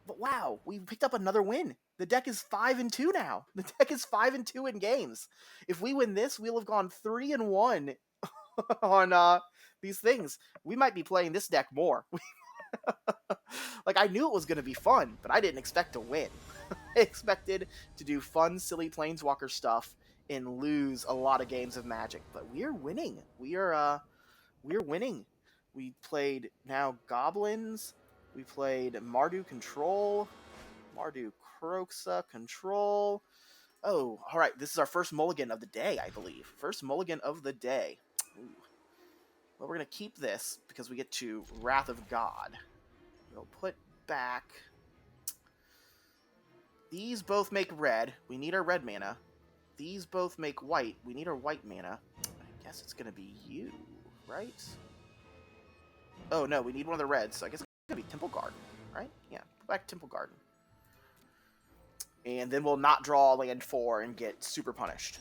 But wow, we picked up another win. The deck is 5-2 now. The deck is 5-2 in games. If we win this, we'll have gone 3-1 on these things. We might be playing this deck more. Like, I knew it was going to be fun, but I didn't expect to win. I expected to do fun, silly Planeswalker stuff and lose a lot of games of Magic. But we're winning. We're winning. We played now goblins. We played Mardu control. Mardu Kroxa control. Oh, all right. This is our first mulligan of the day, I believe. First mulligan of the day. Ooh. Well, we're going to keep this because we get to Wrath of God. We'll put back... These both make red. We need our red mana. These both make white. We need our white mana. I guess it's going to be you, right? Oh, no, we need one of the reds, so I guess it's going to be Temple Garden, right? Yeah, put back Temple Garden. And then we'll not draw land 4 and get super punished.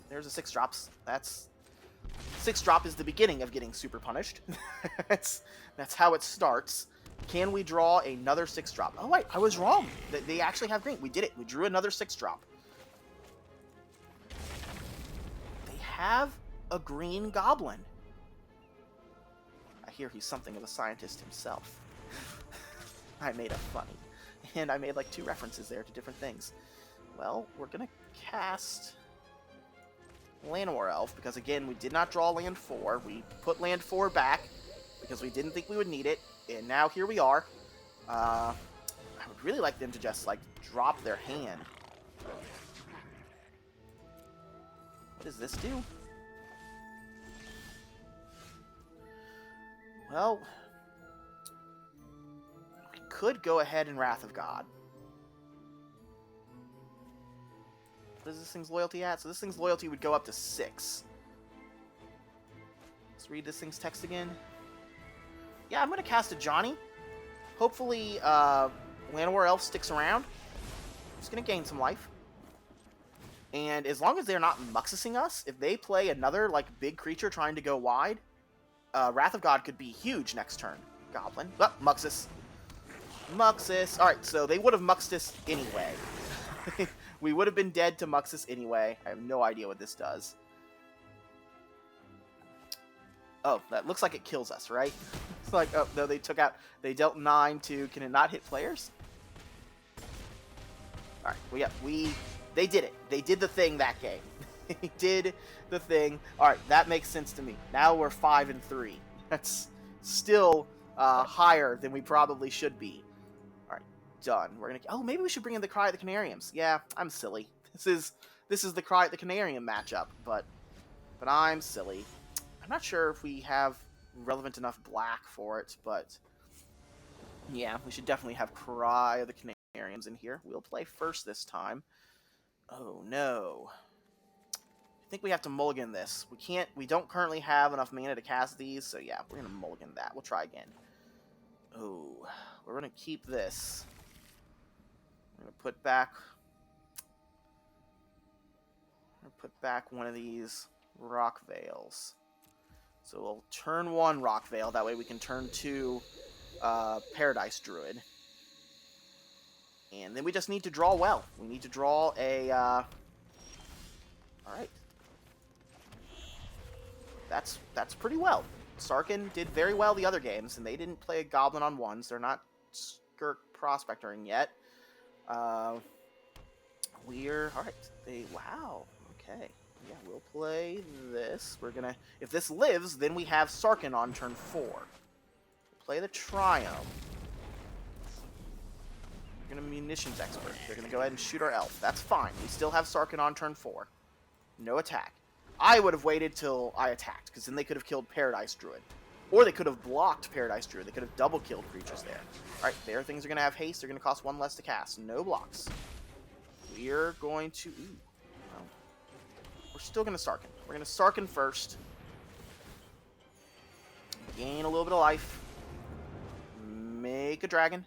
There's a 6-drops. That's... 6-drop is the beginning of getting super punished. that's how it starts. Can we draw another 6-drop? Oh, wait, I was wrong. They actually have green. We did it. We drew another 6-drop. They have a green goblin. I hear he's something of a scientist himself. I made a funny. And I made like 2 references there to different things. Well, we're going to cast Llanowar Elf, because again, we did not draw land 4. We put land 4 back because we didn't think we would need it, and now here we are. I would really like them to just, like, drop their hand. What does this do? Well, we could go ahead and Wrath of God. What is this thing's loyalty at? So this thing's loyalty would go up to 6. Let's read this thing's text again. Yeah, I'm going to cast a Johnny. Hopefully, Llanowar Elf sticks around. It's going to gain some life. And as long as they're not Muxusing us, if they play another, like, big creature trying to go wide, Wrath of God could be huge next turn. Goblin. Oh, Muxus. Muxus. Alright, so they would have Muxed us anyway. We would have been dead to Muxus anyway. I have no idea what this does. Oh, that looks like it kills us, right? It's like, oh, no, they took out... They dealt 9 to... Can it not hit players? Alright, well, yeah, they did it. They did the thing that game. They did the thing. Alright, that makes sense to me. Now we're 5-3. That's still higher than we probably should be. Alright, done. We're gonna... Oh, maybe we should bring in the Cry at the Canariums. Yeah, I'm silly. This is the Cry at the Canarium matchup, but I'm silly. I'm not sure if we have relevant enough black for it, but yeah, we should definitely have Cry of the Canariums in here. We'll play first this time. Oh no. I think we have to mulligan this. We don't currently have enough mana to cast these, so yeah, we're gonna mulligan that. We'll try again. Oh, we're gonna keep this. We're gonna put back one of these Rock Veils. So we'll turn 1 Rock Veil, that way we can turn 2 Paradise Druid. And then we just need to draw well. We need to draw a... Alright. That's pretty well. Sarkin did very well the other games, and they didn't play a Goblin on 1s. They're not Skirk Prospectoring yet. Alright. Wow. Okay. Yeah, we'll play this. We're gonna... If this lives, then we have Sarkin on turn 4. We'll play the Triumph. We're gonna Munitions Expert. They're gonna go ahead and shoot our Elf. That's fine. We still have Sarkin on turn 4. No attack. I would have waited till I attacked, because then they could have killed Paradise Druid. Or they could have blocked Paradise Druid. They could have double-killed creatures there. Alright, their things are gonna have haste. They're gonna cost 1 less to cast. No blocks. We're going to... Ooh. We're still going to Sarkin. We're going to Sarkin first. Gain a little bit of life. Make a dragon.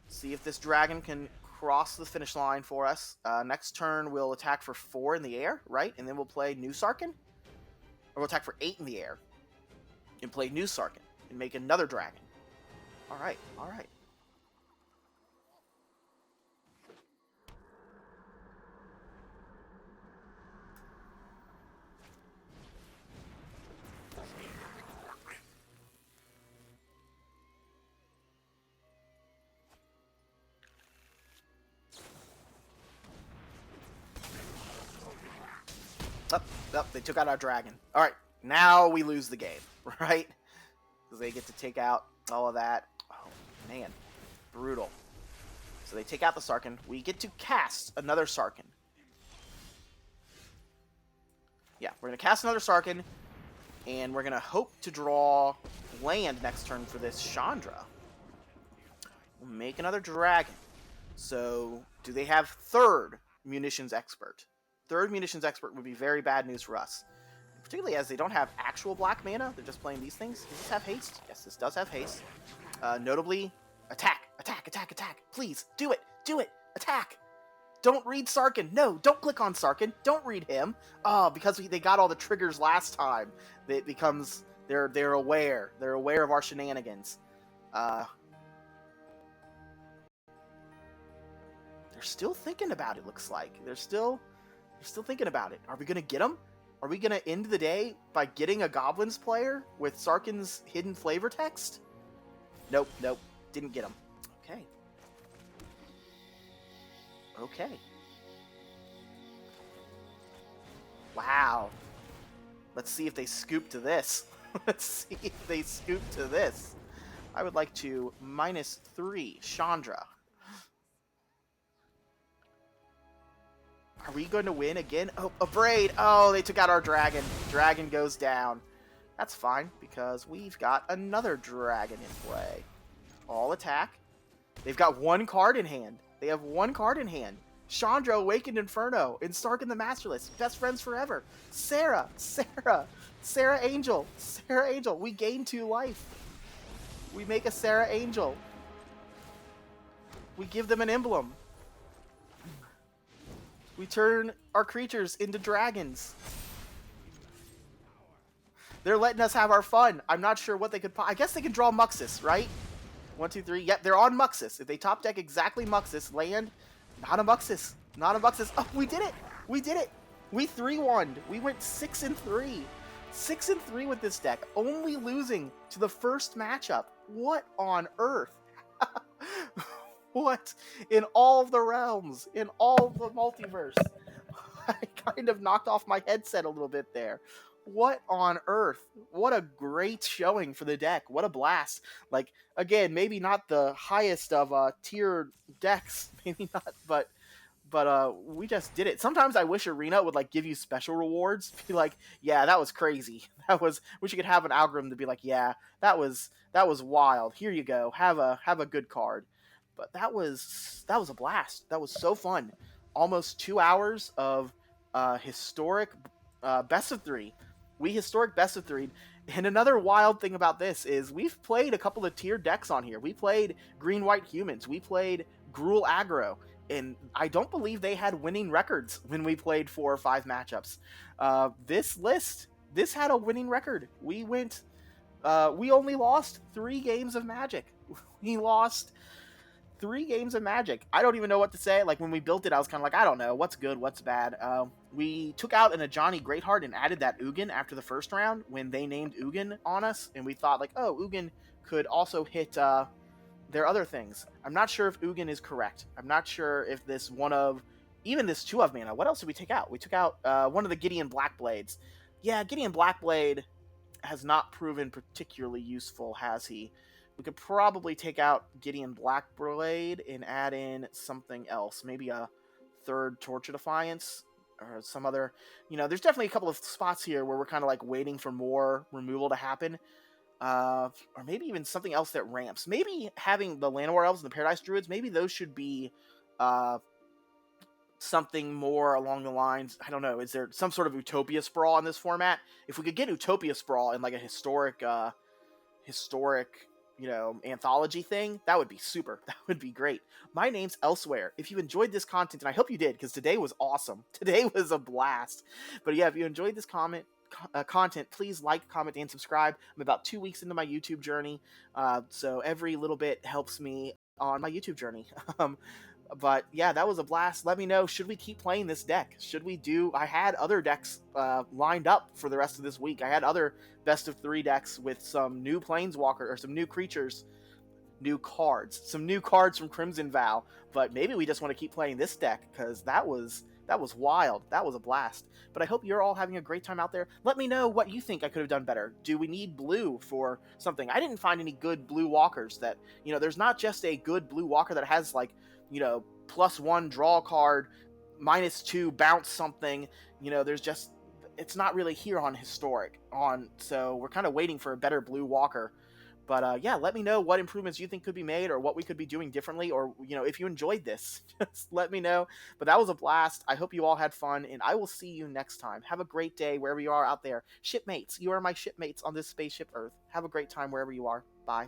See if this dragon can cross the finish line for us. Next turn, we'll attack for 4 in the air, right? And then we'll play new Sarkin. Or we'll attack for 8 in the air. And play new Sarkin. And make another dragon. Alright, alright. Oh, they took out our dragon. Alright, Now we lose the game, right? Because they get to take out all of that. Oh, man. Brutal. So they take out the Sarkhan. We get to cast another Sarkhan. Yeah, we're going to cast another Sarkhan, and we're going to hope to draw land next turn for this Chandra. We'll make another dragon. So, do they have third munitions expert? Third munitions expert would be very bad news for us. Particularly as they don't have actual black mana, they're just playing these things. Does this have haste? Yes, this does have haste. Notably, attack, attack, attack, attack. Please, do it, attack. Don't read Sarkhan. No, don't click on Sarkhan. Don't read him. Because they got all the triggers last time. It becomes, they're aware. They're aware of our shenanigans. They're still thinking about it, looks like. They're still thinking about it. Are we going to get them? Are we going to end the day by getting a Goblins player with Sarkhan's hidden flavor text? Nope. Didn't get him. Okay. Okay. Wow. Let's see if they scoop to this. Let's see if they scoop to this. I would like to -3 Chandra. Are we going to win again? Oh, a Braid. Oh, they took out our dragon. Dragon goes down. That's fine, because we've got another dragon in play. All attack. They've got one card in hand. They have one card in hand. Chandra, Awakened Inferno, and Sarkhan the Masterless. Best friends forever. Sarah Angel. We gain 2 life. We make a Sarah Angel. We give them an emblem. We turn our creatures into dragons. They're letting us have our fun. I'm not sure what they could... I guess they can draw Muxus, right? 1, 2, 3. Yep, they're on Muxus. If they top deck exactly Muxus, land... Not a Muxus. Oh, we did it. We 3-1'd. We went 6-3. 6-3 with this deck. Only losing to the first matchup. What on earth? What? In all the realms. In all the multiverse. I kind of knocked off my headset a little bit there. What on earth? What a great showing for the deck. What a blast. Like, again, maybe not the highest of tier decks. Maybe not, but we just did it. Sometimes I wish Arena would like give you special rewards. Be like, yeah, that was crazy. Wish you could have an algorithm to be like, yeah, that was wild. Here you go. Have a good card. But that was a blast. That was so fun. Almost 2 hours of historic best of 3. We historic best of 3. And another wild thing about this is we've played a couple of tier decks on here. We played Green-White Humans. We played Gruul Aggro. And I don't believe they had winning records when we played 4 or 5 matchups. This had a winning record. We only lost 3 games of Magic. We lost 3 games of Magic. I don't even know what to say. Like, when we built it, I was kind of like, I don't know. What's good? What's bad? We took out an Ajani Greatheart and added that Ugin after the first round when they named Ugin on us. And we thought, like, oh, Ugin could also hit their other things. I'm not sure if Ugin is correct. I'm not sure if this even this 2 of mana. What else did we take out? We took out one of the Gideon Blackblades. Yeah, Gideon Blackblade has not proven particularly useful, has he? We could probably take out Gideon Blackblade and add in something else. Maybe a 3rd Torch of Defiance or some other... there's definitely a couple of spots here where we're kind of like waiting for more removal to happen. Or maybe even something else that ramps. Maybe having the Llanowar Elves and the Paradise Druids, maybe those should be something more along the lines... I don't know. Is there some sort of Utopia Sprawl in this format? If we could get Utopia Sprawl in like a historic anthology thing, that would be super. That would be great. My name's Elsewhere. If you enjoyed this content, and I hope you did, because today was awesome. Today was a blast. But yeah, if you enjoyed this content, please like, comment, and subscribe. I'm about 2 weeks into my YouTube journey, so every little bit helps me on my YouTube journey. But yeah, that was a blast. Let me know, should we keep playing this deck? I had other decks lined up for the rest of this week. I had other best of 3 decks with some new Planeswalker or some new creatures new cards, some new cards from Crimson Vow. But maybe we just want to keep playing this deck because that was wild. That was a blast. But I hope you're all having a great time out there. Let me know what you think I could have done better. Do we need blue for something? I didn't find any good blue walkers that, there's not just a good blue walker that has like, +1 draw card, -2 bounce something. There's just, it's not really here on historic so we're kind of waiting for a better blue walker. But yeah, let me know what improvements you think could be made or what we could be doing differently, or if you enjoyed this, just let me know. But that was a blast. I hope you all had fun, and I will see you next time. Have a great day wherever you are out there. Shipmates, you are my shipmates on this spaceship Earth. Have a great time wherever you are. Bye.